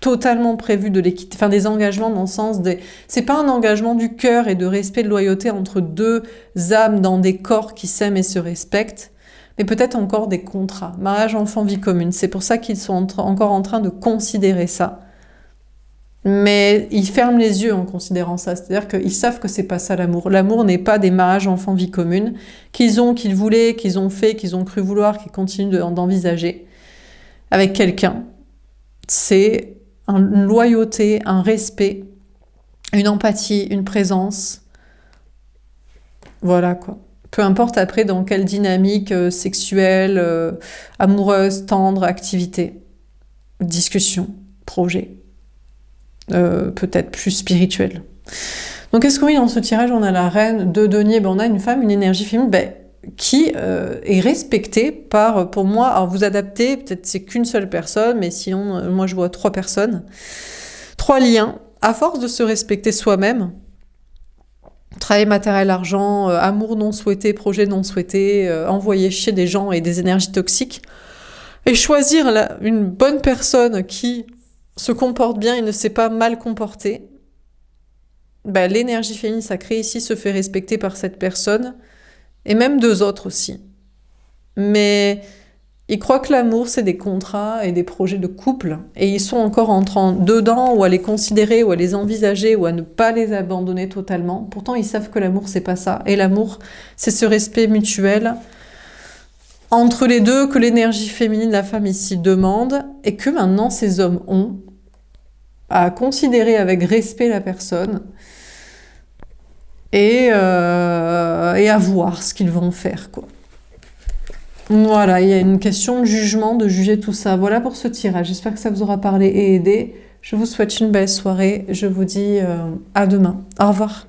totalement prévu de les quitter, enfin des engagements dans le sens des... C'est pas un engagement du cœur et de respect, de loyauté entre deux âmes dans des corps qui s'aiment et se respectent, mais peut-être encore des contrats. Mariage, enfant, vie commune. C'est pour ça qu'ils sont encore en train de considérer ça. Mais ils ferment les yeux en considérant ça. C'est-à-dire qu'ils savent que c'est pas ça l'amour. L'amour n'est pas des mariages, enfants, vie commune qu'ils ont, qu'ils voulaient, qu'ils ont fait, qu'ils ont cru vouloir, qu'ils continuent d'envisager avec quelqu'un. C'est une loyauté, un respect, une empathie, une présence. Voilà quoi. Peu importe après dans quelle dynamique sexuelle, amoureuse, tendre, activité, discussion, projet, peut-être plus spirituel. Donc qu'est-ce qu'on a dans ce tirage? On a la reine de denier, on a une femme, une énergie féminine qui est respectée par, pour moi, alors vous adaptez, peut-être c'est qu'une seule personne, mais sinon moi je vois 3 personnes, 3 liens, à force de se respecter soi-même. Travail matériel, argent, amour non souhaité, projet non souhaité, envoyer chier des gens et des énergies toxiques. Et choisir une bonne personne qui se comporte bien et ne s'est pas mal comportée. L'énergie féminine sacrée ici se fait respecter par cette personne et même 2 autres aussi. Mais ils croient que l'amour, c'est des contrats et des projets de couple, et ils sont encore en train dedans, ou à les considérer, ou à les envisager, ou à ne pas les abandonner totalement. Pourtant, ils savent que l'amour, c'est pas ça. Et l'amour, c'est ce respect mutuel entre les deux que l'énergie féminine, la femme ici, demande, et que maintenant, ces hommes ont à considérer avec respect la personne, et à voir ce qu'ils vont faire, quoi. Voilà, il y a une question de jugement, de juger tout ça. Voilà pour ce tirage. J'espère que ça vous aura parlé et aidé. Je vous souhaite une belle soirée. Je vous dis à demain. Au revoir.